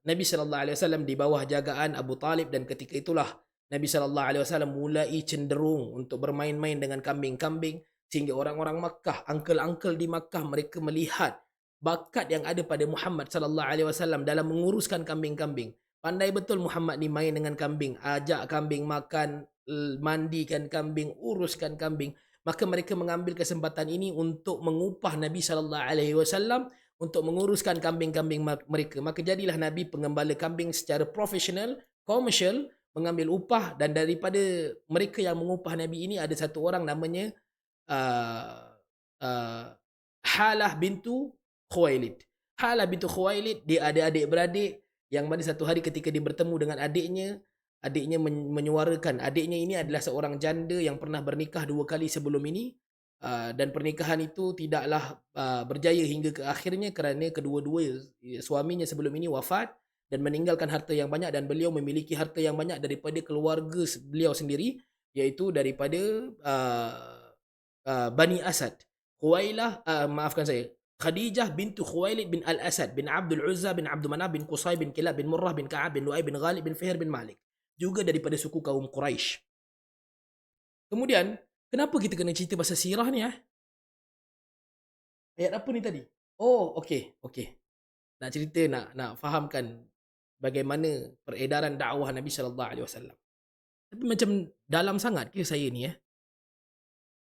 Nabi SAW di bawah jagaan Abu Talib, dan ketika itulah Nabi SAW mulai cenderung untuk bermain-main dengan kambing-kambing, sehingga orang-orang Makkah, uncle-uncle di Makkah, mereka melihat bakat yang ada pada Muhammad SAW dalam menguruskan kambing-kambing. Pandai betul Muhammad ni main dengan kambing, ajak kambing makan, mandikan kambing, uruskan kambing. Maka mereka mengambil kesempatan ini untuk mengupah Nabi SAW untuk menguruskan kambing-kambing mereka. Maka jadilah Nabi pengembala kambing secara profesional, komersial, mengambil upah. Dan daripada mereka yang mengupah Nabi ini, ada satu orang namanya uh, uh, Halah bintu Khuwailid. Halah bintu Khuwailid, dia ada adik-beradik, yang mana satu hari ketika dia bertemu dengan adiknya menyuarakan, adiknya ini adalah seorang janda yang pernah bernikah 2 kali sebelum ini, dan pernikahan itu tidaklah berjaya hingga ke akhirnya, kerana kedua-dua suaminya sebelum ini wafat dan meninggalkan harta yang banyak, dan beliau memiliki harta yang banyak daripada keluarga beliau sendiri, iaitu daripada Bani Asad. Maafkan saya, Khadijah bintu Khuwailid bin Al-Asad bin Abdul Uzza bin Abdul Manaf bin Qusay bin Kilab bin Murrah bin Ka'ab bin Lu'ay bin Ghalib bin Fihr bin Malik, juga daripada suku kaum Quraisy. Kemudian, kenapa kita kena cerita pasal sirah ni? Ayat apa ni tadi? Oh, okey, okey. Nak cerita, nak fahamkan bagaimana peredaran dakwah Nabi sallallahu alaihi wasallam. Tapi macam dalam sangat ke saya ni, eh?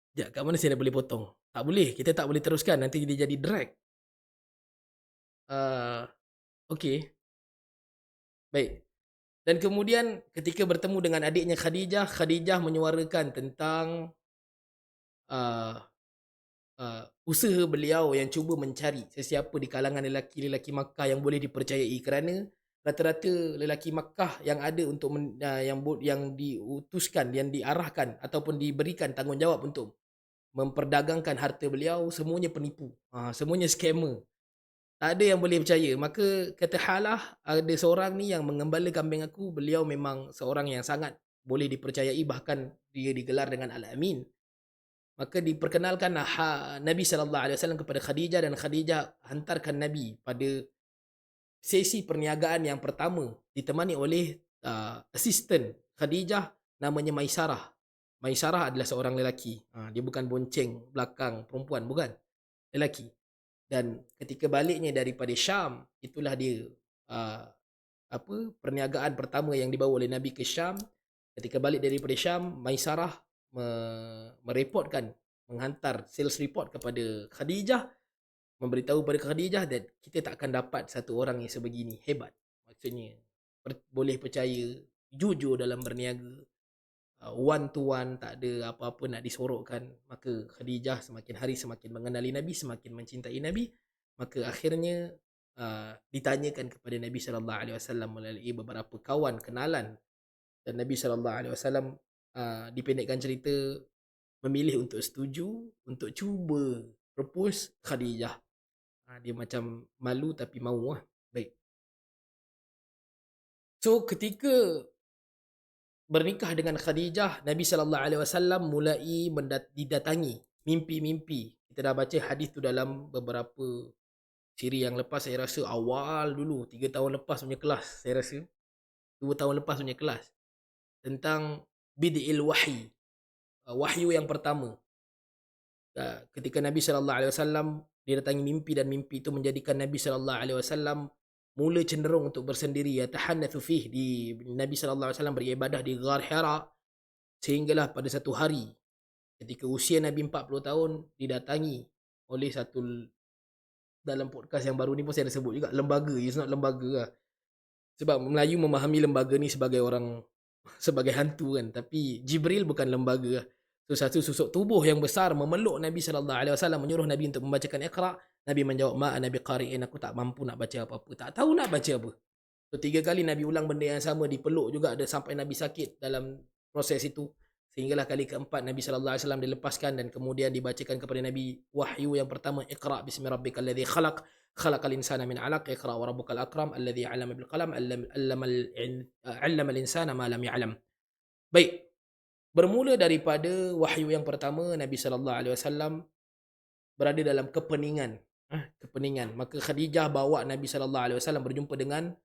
Sekejap, kat mana saya dah boleh potong? Tak boleh, kita tak boleh teruskan, nanti dia jadi drag. Okey, baik. Dan kemudian ketika bertemu dengan adiknya Khadijah, Khadijah menyuarakan tentang uh, usaha beliau yang cuba mencari sesiapa di kalangan lelaki-lelaki Makkah yang boleh dipercayai, kerana rata-rata lelaki Makkah yang ada untuk yang diutuskan, yang diarahkan ataupun diberikan tanggungjawab untuk memperdagangkan harta beliau, semuanya penipu, semuanya scammer, tak ada yang boleh percaya. Maka kata Halah, ada seorang ni yang mengembala kambing aku, beliau memang seorang yang sangat boleh dipercayai, bahkan dia digelar dengan Al-Amin. Maka diperkenalkan Nabi SAW kepada Khadijah, dan Khadijah hantarkan Nabi pada sesi perniagaan yang pertama, ditemani oleh assistant Khadijah, namanya Maisarah. Maisarah adalah seorang lelaki. Dia bukan bonceng belakang perempuan, bukan. Lelaki. Dan ketika baliknya daripada Syam, itulah dia perniagaan pertama yang dibawa oleh Nabi ke Syam. Ketika balik daripada Syam, Maisarah mereportkan, menghantar sales report kepada Khadijah, memberitahu kepada Khadijah dan kita tak akan dapat satu orang yang sebegini hebat. Maksudnya boleh percaya, jujur dalam berniaga, one to one, tak ada apa-apa nak disorokkan. Maka Khadijah semakin hari semakin mengenali Nabi, semakin mencintai Nabi. Maka akhirnya ditanyakan kepada Nabi SAW melalui beberapa kawan kenalan, dan Nabi SAW dipendekkan cerita memilih untuk setuju untuk cuba propose Khadijah. Dia macam malu tapi mahu lah. Baik. So ketika bernikah dengan Khadijah, Nabi SAW mulai didatangi mimpi-mimpi. Kita dah baca hadis tu dalam beberapa siri yang lepas, saya rasa awal dulu, 3 tahun lepas punya kelas, saya rasa 2 tahun lepas punya kelas, tentang bid'il wahyi, wahyu yang pertama. ketika Nabi sallallahu alaihi wasallam didatangi mimpi dan mimpi itu menjadikan Nabi sallallahu alaihi wasallam mula cenderung untuk bersendiri, yatahanatsu fih, Nabi sallallahu alaihi wasallam beribadah di Ghar Hira, sehinggalah pada satu hari ketika usia Nabi 40 tahun didatangi oleh satu, dalam podcast yang baru ni pun saya ada sebut juga, lembaga, it's not lembaga lah. Sebab Melayu memahami lembaga ni sebagai orang sebagai hantu kan, tapi Jibril bukan lembaga lah. So satu susuk tubuh yang besar memeluk Nabi sallallahu alaihi wasallam, menyuruh Nabi untuk membacakan Iqra. Nabi menjawab, "Ma ana biqari'in, aku tak mampu nak baca apa-apa." Tak tahu nak baca apa. So 3 kali Nabi ulang benda yang sama, dipeluk juga ada sampai Nabi sakit dalam proses itu. Sehinggalah kali keempat Nabi sallallahu alaihi wasallam dilepaskan dan kemudian dibacakan kepada Nabi wahyu yang pertama, "Iqra bismi rabbikal ladzi khalaq, khalaqal insana min 'alaq, iqra wa rabbukal akram, alladzi 'allama bil qalam, 'allamal insana ma lam ya'lam." Baik, bermula daripada wahyu yang pertama, Nabi sallallahu alaihi wasallam berada dalam kepeningan. Kepeningan. Maka Khadijah bawa Nabi sallallahu alaihi wasallam berjumpa dengan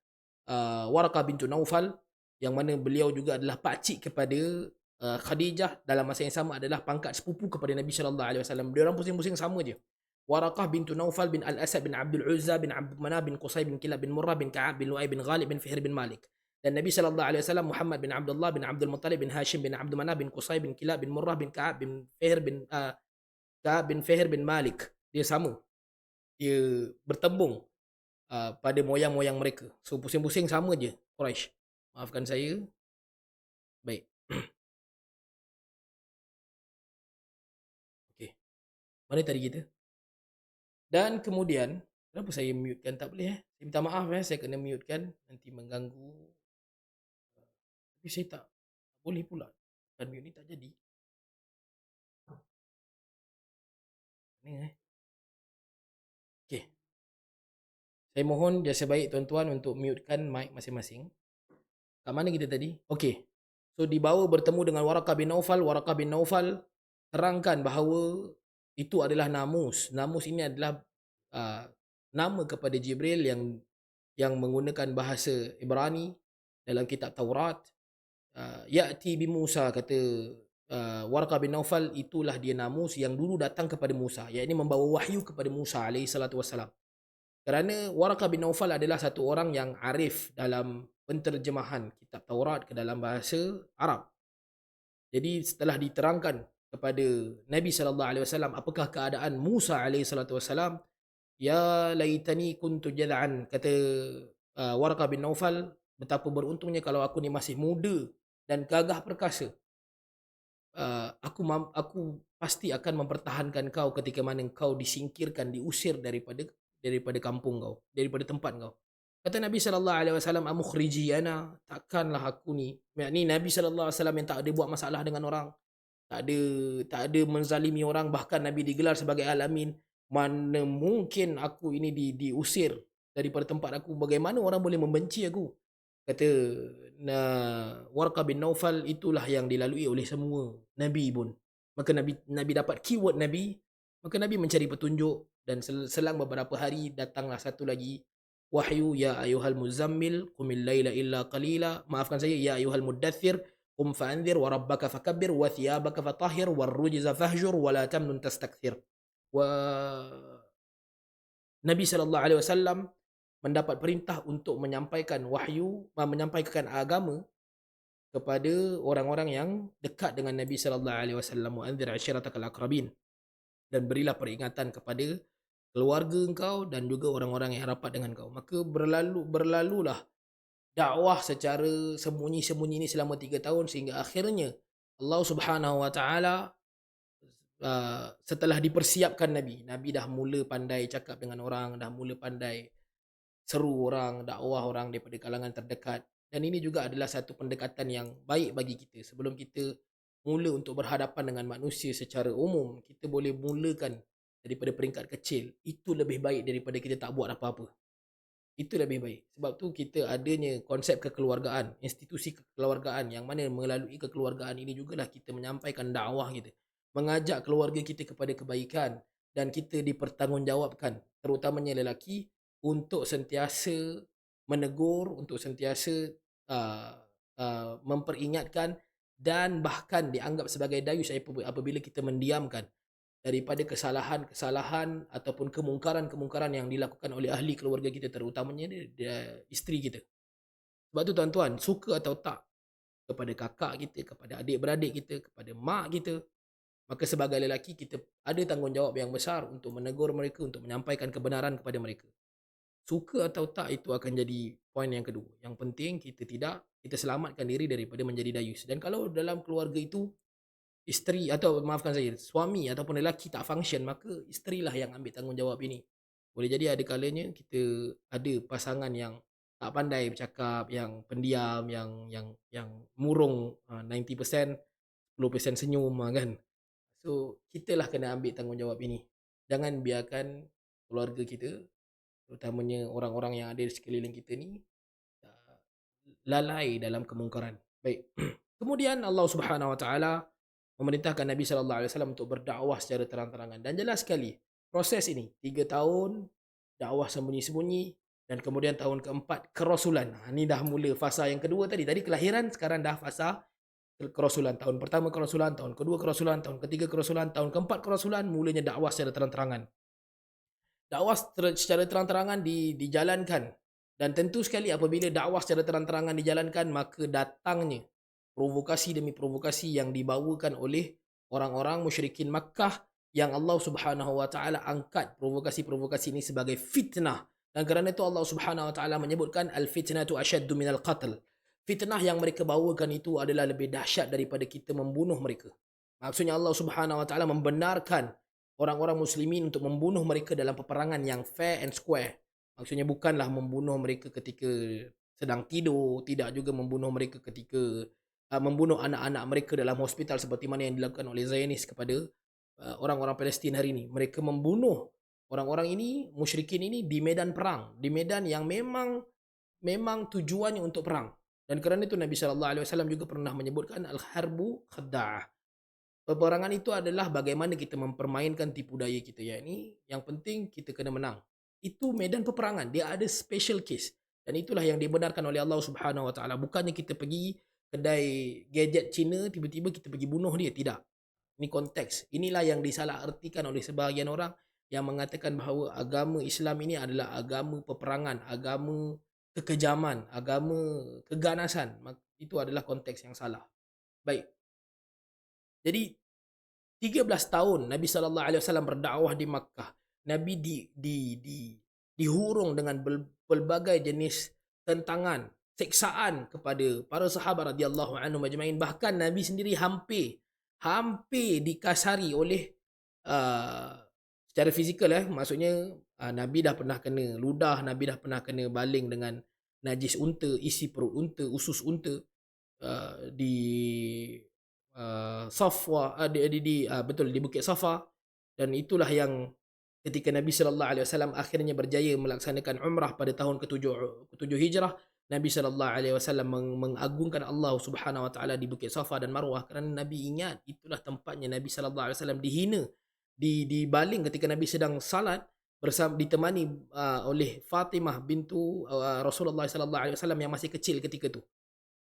Waraqah bintu Naufal, yang mana beliau juga adalah pakcik kepada Khadijah, dalam masa yang sama adalah pangkat sepupu kepada Nabi sallallahu alaihi wasallam. Dia orang pusing-pusing sama je. Waraqah bintu Naufal bin Al-Asad bin Abdul Uzza bin Abdul Manaf bin Qusay bin Kilab bin Murrah bin Ka'ab bin Lu'ay bin Ghalib bin Fihr bin Malik. Dan Nabi sallallahu alaihi wasallam Muhammad bin Abdullah bin Abdul Muttalib bin Hashim bin Abdul Manaf bin Qusay bin Kilab bin Murrah bin Ka'ab bin Fihr bin Malik. Dia sama. Dia bertembung pada moyang-moyang mereka. So pusing-pusing sama je Quraisy. Maafkan saya. Baik. Okey. Mana tadi kita? Dan kemudian, kenapa saya mutekan? Tak boleh Saya minta maaf saya kena mutekan, nanti mengganggu. Tapi saya tak boleh pula. Kan mute ni tak jadi. Mana Okey. Saya mohon jasa baik tuan-tuan untuk mutekan mic masing-masing. Kat mana kita tadi? Okey. So dibawa bertemu dengan Waraqah bin Naufal. Waraqah bin Naufal terangkan bahawa itu adalah namus. Namus ini adalah nama kepada Jibril yang menggunakan bahasa Ibrani dalam kitab Taurat. Ya'ti bi Musa, kata Warqah bin Naufal, itulah dia namus yang dulu datang kepada Musa, iaitu membawa wahyu kepada Musa alaihi salatu wassalam. Kerana Warqah bin Naufal adalah satu orang yang arif dalam penterjemahan kitab Taurat ke dalam bahasa Arab. Jadi setelah diterangkan kepada Nabi sallallahu alaihi wasallam apakah keadaan Musa alaihi salatu wassalam, ya laitani kuntu jad'an, kata Warqah bin Naufal, betapa beruntungnya kalau aku ni masih muda dan gagah perkasa. Aku pasti akan mempertahankan kau ketika mana kau disingkirkan, diusir daripada kampung kau, daripada tempat kau. Kata Nabi sallallahu alaihi wasallam, "Amukhrijiyana, takkanlah aku ni." Yakni Nabi sallallahu alaihi wasallam yang tak ada buat masalah dengan orang, tak ada menzalimi orang, bahkan Nabi digelar sebagai alamin. Mana mungkin aku ini diusir daripada tempat aku? Bagaimana orang boleh membenci aku? Kata Warqah bin Naufal, itulah yang dilalui oleh semua Nabi pun. Maka Nabi dapat keyword Nabi, maka Nabi mencari petunjuk, dan selang beberapa hari datanglah satu lagi wahyu, ya ayuhal muzammil qumil laila illa qalila, maafkan saya, ya ayuhal muddathir qum fa'anzir wa rabbaka fakabbir wa thiyabaka fatahhir war rujza fahjur wa la tamnun tastakthir. Wa Nabi sallallahu alaihi wasallam mendapat perintah untuk menyampaikan wahyu, menyampaikan agama kepada orang-orang yang dekat dengan Nabi sallallahu alaihi wasallam. Wa anzir ashiratakal aqrabin, dan berilah peringatan kepada keluarga engkau dan juga orang-orang yang rapat dengan kau. Maka berlalulah dakwah secara sembunyi-sembunyi ini selama 3 tahun, sehingga akhirnya Allah Subhanahu wa taala setelah dipersiapkan Nabi dah mula pandai cakap dengan orang, dah mula pandai seru orang, dakwah orang daripada kalangan terdekat. Dan ini juga adalah satu pendekatan yang baik bagi kita. Sebelum kita mula untuk berhadapan dengan manusia secara umum, kita boleh mulakan daripada peringkat kecil. Itu lebih baik daripada kita tak buat apa-apa. Itu lebih baik. Sebab tu kita adanya konsep kekeluargaan, institusi kekeluargaan, yang mana melalui kekeluargaan ini jugalah kita menyampaikan dakwah kita, mengajak keluarga kita kepada kebaikan, dan kita dipertanggungjawabkan, terutamanya lelaki, untuk sentiasa menegur, untuk sentiasa memperingatkan, dan bahkan dianggap sebagai dayus apabila kita mendiamkan daripada kesalahan-kesalahan ataupun kemungkaran-kemungkaran yang dilakukan oleh ahli keluarga kita, terutamanya isteri kita. Sebab tu tuan-tuan, suka atau tak, kepada kakak kita, kepada adik-beradik kita, kepada mak kita, maka sebagai lelaki kita ada tanggungjawab yang besar untuk menegur mereka, untuk menyampaikan kebenaran kepada mereka. Suka atau tak itu akan jadi poin yang kedua. Yang penting kita selamatkan diri daripada menjadi dayus. Dan kalau dalam keluarga itu isteri, atau maafkan saya, suami ataupun lelaki tak function, maka isterilah yang ambil tanggungjawab ini. Boleh jadi ada kalanya kita ada pasangan yang tak pandai bercakap, yang pendiam, yang murung, 90%, 10% senyum, kan. So, kitalah kena ambil tanggungjawab ini. Jangan biarkan keluarga kita, terutamanya orang-orang yang ada di sekeliling kita ni, ah, lalai dalam kemungkaran. Baik. Kemudian Allah Subhanahu Wa Taala memerintahkan Nabi sallallahu alaihi wasallam untuk berdakwah secara terang-terangan, dan jelas sekali proses ini 3 tahun dakwah sembunyi-sembunyi, dan kemudian tahun keempat kerasulan. Ini dah mula fasa yang kedua tadi. Tadi kelahiran, sekarang dah fasa kerasulan. Tahun pertama kerasulan, tahun kedua kerasulan, tahun ketiga kerasulan, tahun keempat kerasulan, mulanya dakwah secara terang-terangan. Dakwah secara terang-terangan dijalankan, dan tentu sekali apabila dakwah secara terang-terangan dijalankan, maka datangnya provokasi demi provokasi yang dibawakan oleh orang-orang musyrikin Makkah, yang Allah Subhanahu Wa Taala angkat provokasi-provokasi ini sebagai fitnah. Dan kerana itu Allah Subhanahu Wa Taala menyebutkan al-fitnatu asyaddu minal qatl. Fitnah yang mereka bawakan itu adalah lebih dahsyat daripada kita membunuh mereka. Maksudnya Allah Subhanahu Wa Taala membenarkan orang-orang muslimin untuk membunuh mereka dalam peperangan yang fair and square. Maksudnya bukanlah membunuh mereka ketika sedang tidur, tidak juga membunuh mereka ketika membunuh anak-anak mereka dalam hospital seperti mana yang dilakukan oleh Zionis kepada orang-orang Palestin hari ini. Mereka membunuh orang-orang ini, musyrikin ini, di medan perang, di medan yang memang tujuannya untuk perang. Dan kerana itu Nabi sallallahu alaihi wasallam juga pernah menyebutkan al-harbu khadda'ah. Peperangan itu adalah bagaimana kita mempermainkan tipu daya kita, yakni yang penting kita kena menang. Itu medan peperangan, dia ada special case, dan itulah yang dibenarkan oleh Allah Subhanahu Wa Taala. Bukannya kita pergi kedai gadget Cina, tiba-tiba kita pergi bunuh dia, tidak. Ini konteks. Inilah yang disalahartikan oleh sebahagian orang yang mengatakan bahawa agama Islam ini adalah agama peperangan, agama kekejaman, agama keganasan. Itu adalah konteks yang salah. Baik. Jadi 13 tahun Nabi sallallahu alaihi wasallam berdakwah di Makkah. Nabi dihurung dengan pelbagai jenis tentangan, siksaan kepada para sahabat radhiyallahu anhum ajmain. Bahkan Nabi sendiri hampir dikasari oleh secara fizikal, maksudnya Nabi dah pernah kena ludah, Nabi dah pernah kena baling dengan najis unta, isi perut unta, usus unta, di Safwa, betul, di Bukit Safa. Dan itulah yang ketika Nabi sallallahu alaihi wasallam akhirnya berjaya melaksanakan umrah pada tahun ke-7 Hijrah, Nabi sallallahu alaihi wasallam mengagungkan Allah Subhanahu wa taala di Bukit Safa dan Marwah, kerana Nabi ingat itulah tempatnya Nabi sallallahu alaihi wasallam dihina, dibaling ketika Nabi sedang salat bersama, ditemani oleh Fatimah bintu Rasulullah sallallahu alaihi wasallam yang masih kecil ketika tu.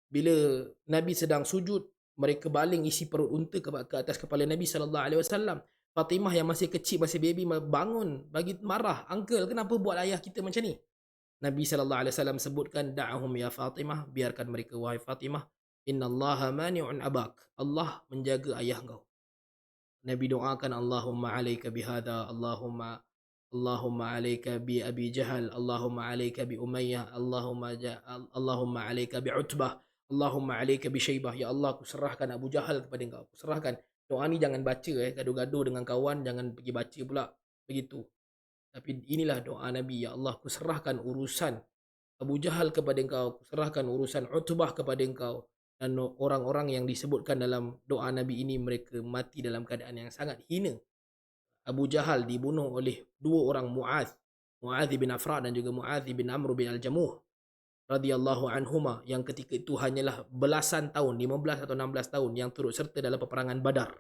Bila Nabi sedang sujud, mereka baling isi perut unta ke atas kepala Nabi sallallahu alaihi wasallam. Fatimah yang masih kecil, masih baby, bangun bagi marah, "Uncle, kenapa buat ayah kita macam ni?" Nabi sallallahu alaihi wasallam sebutkan, "Da'hum ya Fatimah, biarkan mereka wahai Fatimah. Innallaha mani'un abak." Allah menjaga ayah kau. Nabi doakan, "Allahumma 'alaika bihadza, Allahumma 'alaika bi Abi Jahal, Allahumma 'alaika bi Umayyah, Allahumma 'alaika bi Utbah, Allahumma 'alaika bi Syaibah." Ya Allah, aku serahkan Abu Jahal kepada engkau. Aku serahkan. Doa ni jangan baca gaduh-gaduh dengan kawan, jangan pergi baca pula begitu. Tapi inilah doa Nabi, "Ya Allah, aku serahkan urusan Abu Jahal kepada engkau, aku serahkan urusan Utbah kepada engkau." Dan orang-orang yang disebutkan dalam doa Nabi ini, mereka mati dalam keadaan yang sangat hina. Abu Jahal dibunuh oleh dua orang, Mu'adh bin Afra dan juga Mu'adh bin Amr bin Al-Jamuh radhiyallahu anhuma, yang ketika itu hanyalah belasan tahun, 15 atau 16 tahun, yang turut serta dalam peperangan Badar.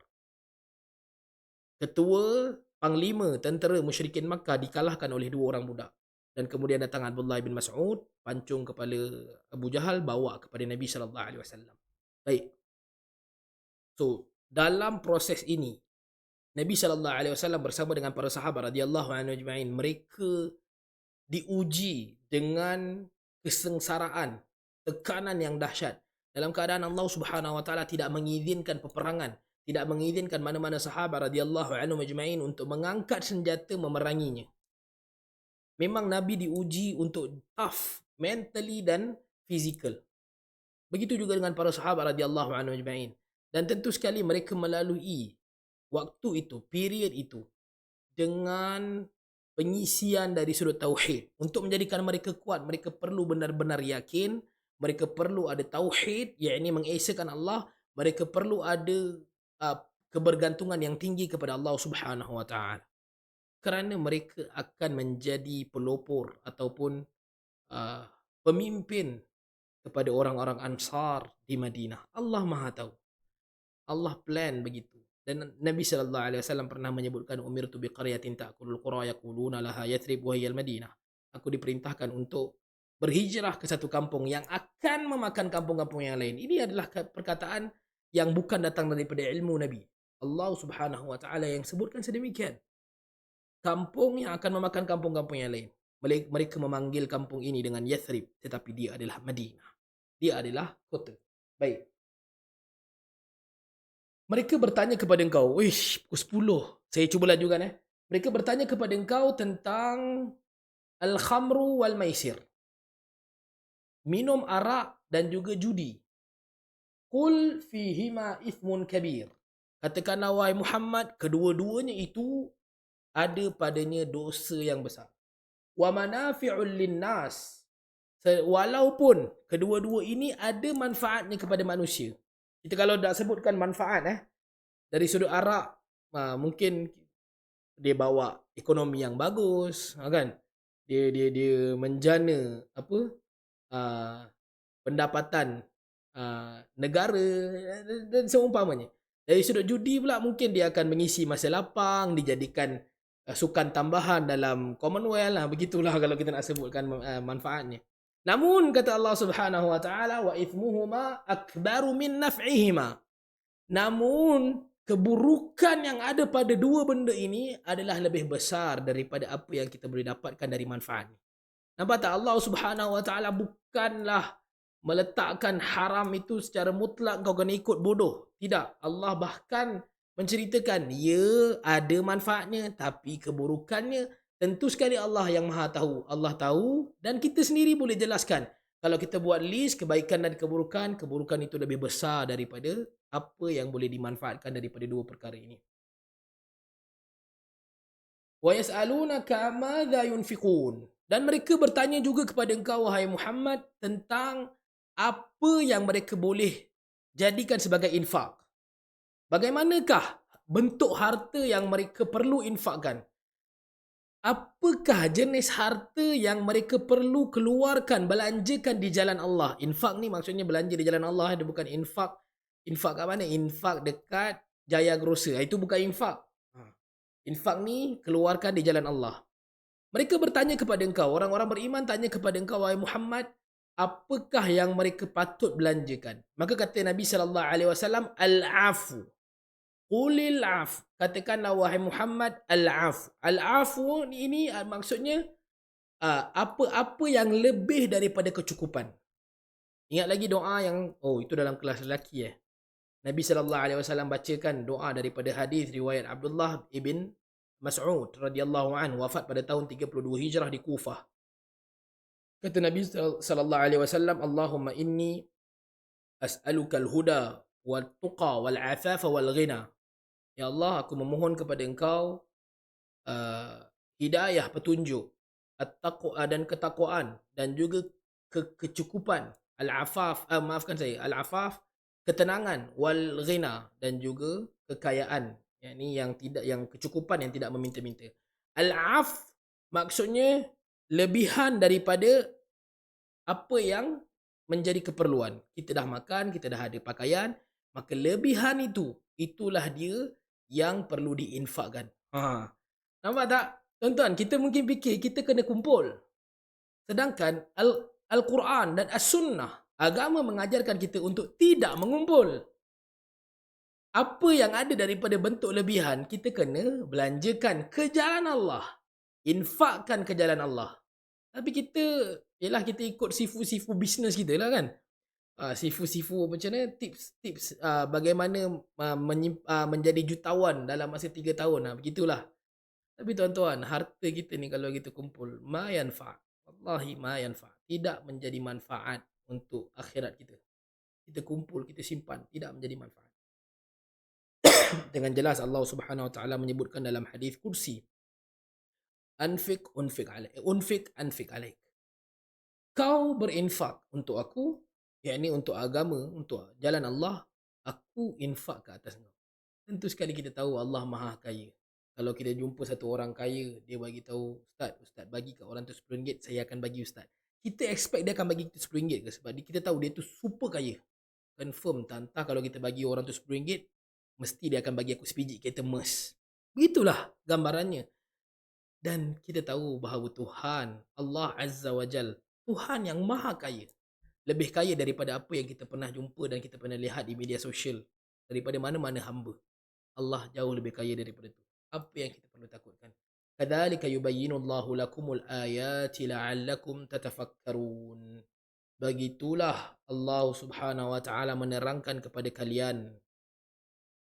Ketua panglima tentera musyrikin Makkah dikalahkan oleh dua orang budak. Dan kemudian datang Abdullah bin Mas'ud, pancung kepala Abu Jahal, bawa kepada Nabi sallallahu alaihi wasallam. Baik. So, dalam proses ini Nabi SAW bersama dengan para sahabat radhiyallahu anhu ajma'in, mereka diuji dengan kesengsaraan, tekanan yang dahsyat. Dalam keadaan Allah Subhanahu wa taala tidak mengizinkan peperangan, tidak mengizinkan mana-mana sahabat radhiyallahu anhum ajma'in untuk mengangkat senjata memeranginya. Memang Nabi diuji untuk tough mentally dan physical. Begitu juga dengan para sahabat radhiyallahu anhum ajma'in. Dan tentu sekali mereka melalui waktu itu, period itu dengan pengisian dari sudut tauhid. Untuk menjadikan mereka kuat, mereka perlu benar-benar yakin, mereka perlu ada tauhid, yakni mengesahkan Allah, mereka perlu ada kebergantungan yang tinggi kepada Allah Subhanahu wa taala. Kerana mereka akan menjadi pelopor ataupun uh, pemimpin kepada orang-orang Ansar di Madinah. Allah Maha tahu. Allah plan begitu. Dan Nabi sallallahu alaihi wasallam pernah menyebutkan, umirtu biqaryatin ta'kulul qura yaquluna laha Yathrib wa hiya al-Madinah. Aku diperintahkan untuk berhijrah ke satu kampung yang akan memakan kampung-kampung yang lain. Ini adalah perkataan yang bukan datang daripada ilmu Nabi. Allah Subhanahu wa taala yang sebutkan sedemikian. Kampung yang akan memakan kampung-kampung yang lain. Mereka memanggil kampung ini dengan Yathrib, tetapi dia adalah Madinah. Dia adalah kota. Baik. Mereka bertanya kepada engkau, wish, pukul 10. Saya cuba lajukan. Mereka bertanya kepada engkau tentang al-khamru wal maisir. Minum arak dan juga judi. Qul fihima ithmun kabir. Katakanlah wahai Muhammad, kedua-duanya itu ada padanya dosa yang besar. Wa manafi'ul linnas. Walaupun kedua-dua ini ada manfaatnya kepada manusia. Kita kalau nak sebutkan manfaat dari sudut arak, mungkin dia bawa ekonomi yang bagus, kan? Dia menjana pendapatan negara dan seumpamanya. Dari sudut judi pula mungkin dia akan mengisi masa lapang, dijadikan sukan tambahan dalam Commonwealth, begitulah kalau kita nak sebutkan manfaatnya. Namun kata Allah Subhanahu wa taala, wa ithmuhuma akbaru min naf'ihima. Namun keburukan yang ada pada dua benda ini adalah lebih besar daripada apa yang kita boleh dapatkan dari manfaat. Nampak tak, Allah Subhanahu wa taala bukanlah meletakkan haram itu secara mutlak kau kena ikut bodoh. Tidak, Allah bahkan menceritakan ya ada manfaatnya tapi keburukannya tentu sekali Allah yang Maha tahu. Allah tahu dan kita sendiri boleh jelaskan. Kalau kita buat list kebaikan dan keburukan, keburukan itu lebih besar daripada apa yang boleh dimanfaatkan daripada dua perkara ini. Wa yas'alunaka madza yunfiqun. Dan mereka bertanya juga kepada engkau wahai Muhammad tentang apa yang mereka boleh jadikan sebagai infak. Bagaimanakah bentuk harta yang mereka perlu infakkan? Apakah jenis harta yang mereka perlu keluarkan, belanjakan di jalan Allah? Infak ni maksudnya belanja di jalan Allah, dia bukan infak. Infak kat mana? Infak dekat Jaya Grocer. Itu bukan infak. Infak ni keluarkan di jalan Allah. Mereka bertanya kepada engkau, orang-orang beriman tanya kepada engkau wahai Muhammad, apakah yang mereka patut belanjakan? Maka kata Nabi sallallahu alaihi wasallam, al-afu. Qulil af. Katakanlah wahai Muhammad, al-afu. Al-afu ini maksudnya apa-apa yang lebih daripada kecukupan. Ingat lagi doa yang itu dalam kelas lelaki Nabi sallallahu alaihi wasallam bacakan doa daripada hadis riwayat Abdullah ibn Mas'ud radhiyallahu anhu, wafat pada tahun 32 Hijrah di Kufah. Kata Nabi sallallahu alaihi wasallam, Allahumma inni as'aluka al-huda wal tuqa wal afafa wal ghina. Ya Allah, aku memohon kepada engkau hidayah, petunjuk, at-taqwa dan ketakwaan dan juga kecukupan, al-afaf, maafkan saya, al-afaf, ketenangan, wal ghina dan juga kekayaan, yakni yang kecukupan yang tidak meminta-minta. Al-af maksudnya lebihan daripada apa yang menjadi keperluan. Kita dah makan, kita dah ada pakaian, maka lebihan itulah dia yang perlu diinfakkan. Nampak tak? Tuan-tuan, kita mungkin fikir kita kena kumpul. Sedangkan Al-Quran dan As-Sunnah, agama mengajarkan kita untuk tidak mengumpul. Apa yang ada daripada bentuk lebihan, kita kena belanjakan ke jalan Allah. Infakkan ke jalan Allah. Tapi kita, yelah kita ikut sifu-sifu bisnes kita lah kan. Sifu-sifu macam mana, tips-tips bagaimana menjadi jutawan dalam masa 3 tahun. Begitulah. Tapi tuan-tuan, harta kita ni kalau kita kumpul, ma yanfa'. Wallahi ma yanfa'. Tidak menjadi manfaat untuk akhirat kita. Kita kumpul, kita simpan, tidak menjadi manfaat. Dengan jelas Allah Subhanahu Wa Taala menyebutkan dalam hadis kursi, anfik unfik alaik, unfik anfik alaik. Kau berinfak untuk aku, yakni untuk agama, untuk jalan Allah, aku infak ke atas kau. Tentu sekali kita tahu Allah Maha Kaya. Kalau kita jumpa satu orang kaya, dia bagi tahu, Ustaz bagi kat orang tu RM10, saya akan bagi Ustaz. Kita expect dia akan bagi kita RM10 ke? Sebab kita tahu dia tu super kaya. Confirm, entah kalau kita bagi orang tu RM10, mesti dia akan bagi aku sebiji kereta Merc. Begitulah gambarannya. Dan kita tahu bahawa Tuhan, Allah Azza wa Jal, Tuhan yang Maha Kaya, lebih kaya daripada apa yang kita pernah jumpa dan kita pernah lihat di media sosial, daripada mana-mana hamba. Allah jauh lebih kaya daripada itu. Apa yang kita perlu takutkan? Kadzalika yubayyinullahu lakumul ayati la'allakum tatafakkarun. Begitulah Allah Subhanahu wa taala menerangkan kepada kalian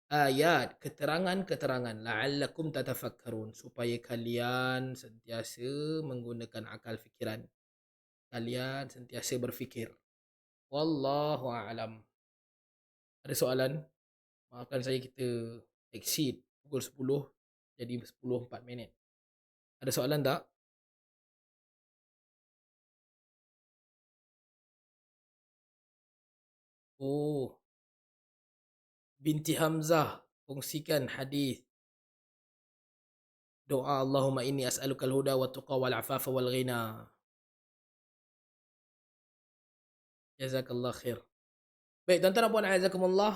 ayat, keterangan-keterangan, la'allakum tatafakkarun, supaya kalian sentiasa menggunakan akal fikiran. Kalian sentiasa berfikir. Wallahu a'lam. Ada soalan? Maafkan saya, kita exceed pukul 10 jadi 10:04. Ada soalan tak? Oh, binti Hamzah kongsikan hadis doa Allahumma inni as'alukal huda wa tuqa wal afafa wal ghina. Jazakallah khair. Baik, tuan-tuan dan puan azakumullah.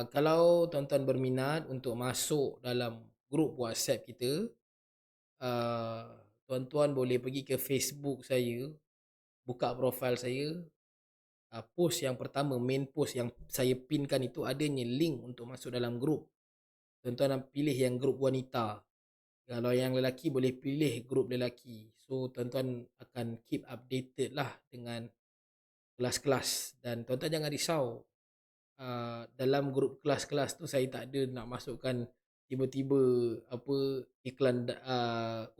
Kalau tuan-tuan berminat untuk masuk dalam grup WhatsApp kita, tuan-tuan boleh pergi ke Facebook saya, buka profil saya, post yang pertama, main post yang saya pinkan itu adanya link untuk masuk dalam grup. Tuan-tuan pilih yang grup wanita. Kalau yang lelaki boleh pilih grup lelaki. So tuan-tuan akan keep updated lah dengan kelas-kelas. Dan tuan-tuan jangan risau, dalam grup kelas-kelas tu saya tak ada nak masukkan tiba-tiba apa iklan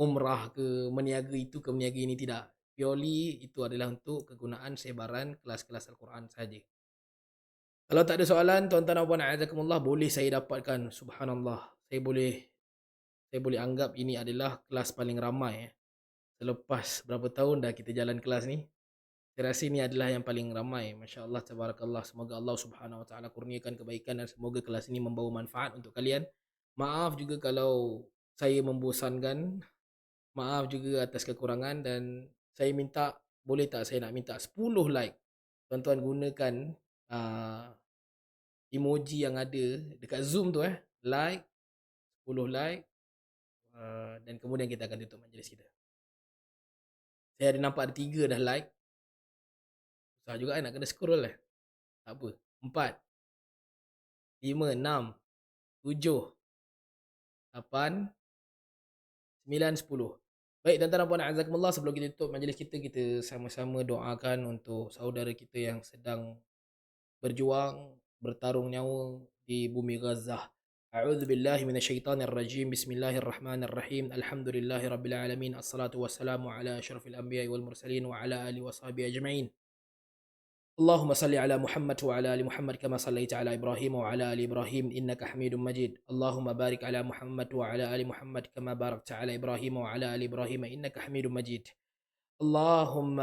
umrah ke, meniaga itu ke meniaga ini, tidak. Purely itu adalah untuk kegunaan sebaran kelas-kelas Al-Quran saja. Kalau tak ada soalan, tuan-tuan dan puan azakumullah, boleh saya dapatkan, subhanallah, saya boleh anggap ini adalah kelas paling ramai selepas berapa tahun dah kita jalan kelas ni. Saya rasa ini adalah yang paling ramai. Masya Allah, tabarakallah. Semoga Allah Subhanahu Wa Taala kurniakan kebaikan dan semoga kelas ini membawa manfaat untuk kalian. Maaf juga kalau saya membosankan. Maaf juga atas kekurangan, dan saya minta, boleh tak saya nak minta 10 like. Tuan-tuan gunakan emoji yang ada dekat Zoom tu, like, 10 like, dan kemudian kita akan tutup majlis kita. Saya ada nampak ada 3 dah like. Susah juga nak kena scroll Tak apa. 4, 5, 6, 7, 8, 9, 10. Baik, tuan-tuan dan puan azakumullah, sebelum kita tutup majlis kita, kita sama-sama doakan untuk saudara kita yang sedang berjuang, bertarung nyawa di bumi Gaza. A'udzu billahi minasyaitonir rajim. Bismillahirrahmanirrahim. Alhamdulillahirabbil alamin. Assalatu wassalamu ala asyrafil anbiya'i wal mursalin wa ala alihi washabihi ajma'in. اللهم صل على محمد وعلى ال محمد كما صليت على ابراهيم وعلى ال ابراهيم انك حميد مجيد. اللهم بارك على محمد وعلى ال محمد كما باركت على ابراهيم وعلى ال ابراهيم انك حميد مجيد. اللهم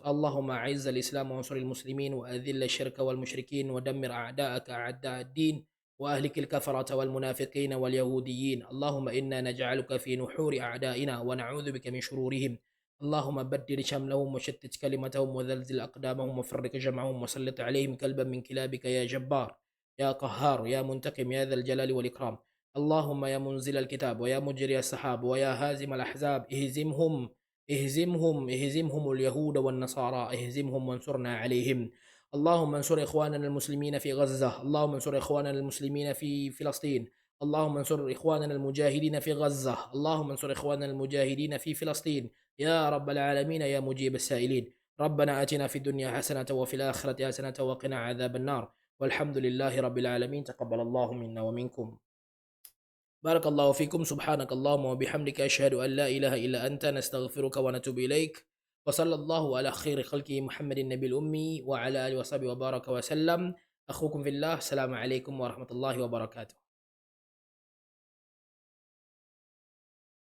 اللهم اعز الاسلام وانصر المسلمين واذل الشرك والمشركين ودمر اعداءك اعداء الدين واهلك الكفرة والمنافقين واليهوديين. اللهم انا نجعلك في نحور اعدائنا ونعوذ بك من شرورهم. اللهم بدل شملهم وشتت كلمتهم وزلزل أقدامهم وفرق جمعهم وسلط عليهم كلبا من كلابك يا جبار يا قهار يا منتقم يا ذا الجلال والإكرام. اللهم يا منزل الكتاب ويا مجري السحاب ويا هازم الأحزاب اهزمهم اليهود والنصارى اهزمهم وانصرنا عليهم. اللهم انصر إخواننا المسلمين في غزة، اللهم انصر إخواننا المسلمين في فلسطين، اللهم انصر إخواننا المجاهدين في غزة، اللهم انصر إخواننا المجاهدين في فلسطين، يا رب العالمين يا مجيب السائلين. ربنا آتنا في الدنيا حسنة وفي الآخرة حسنة وقنا عذاب النار، والحمد لله رب العالمين. تقبل الله منا ومنكم. بارك الله فيكم. سبحانك اللهم وبحمدك أشهد أن لا إله إلا أنت، نستغفرك ونتوب إليك. وصلى الله على خير خلقه محمد النبي الأمي وعلى آله وصحبه وبارك وسلم. أخوكم في الله، السلام عليكم ورحمة الله وبركاته.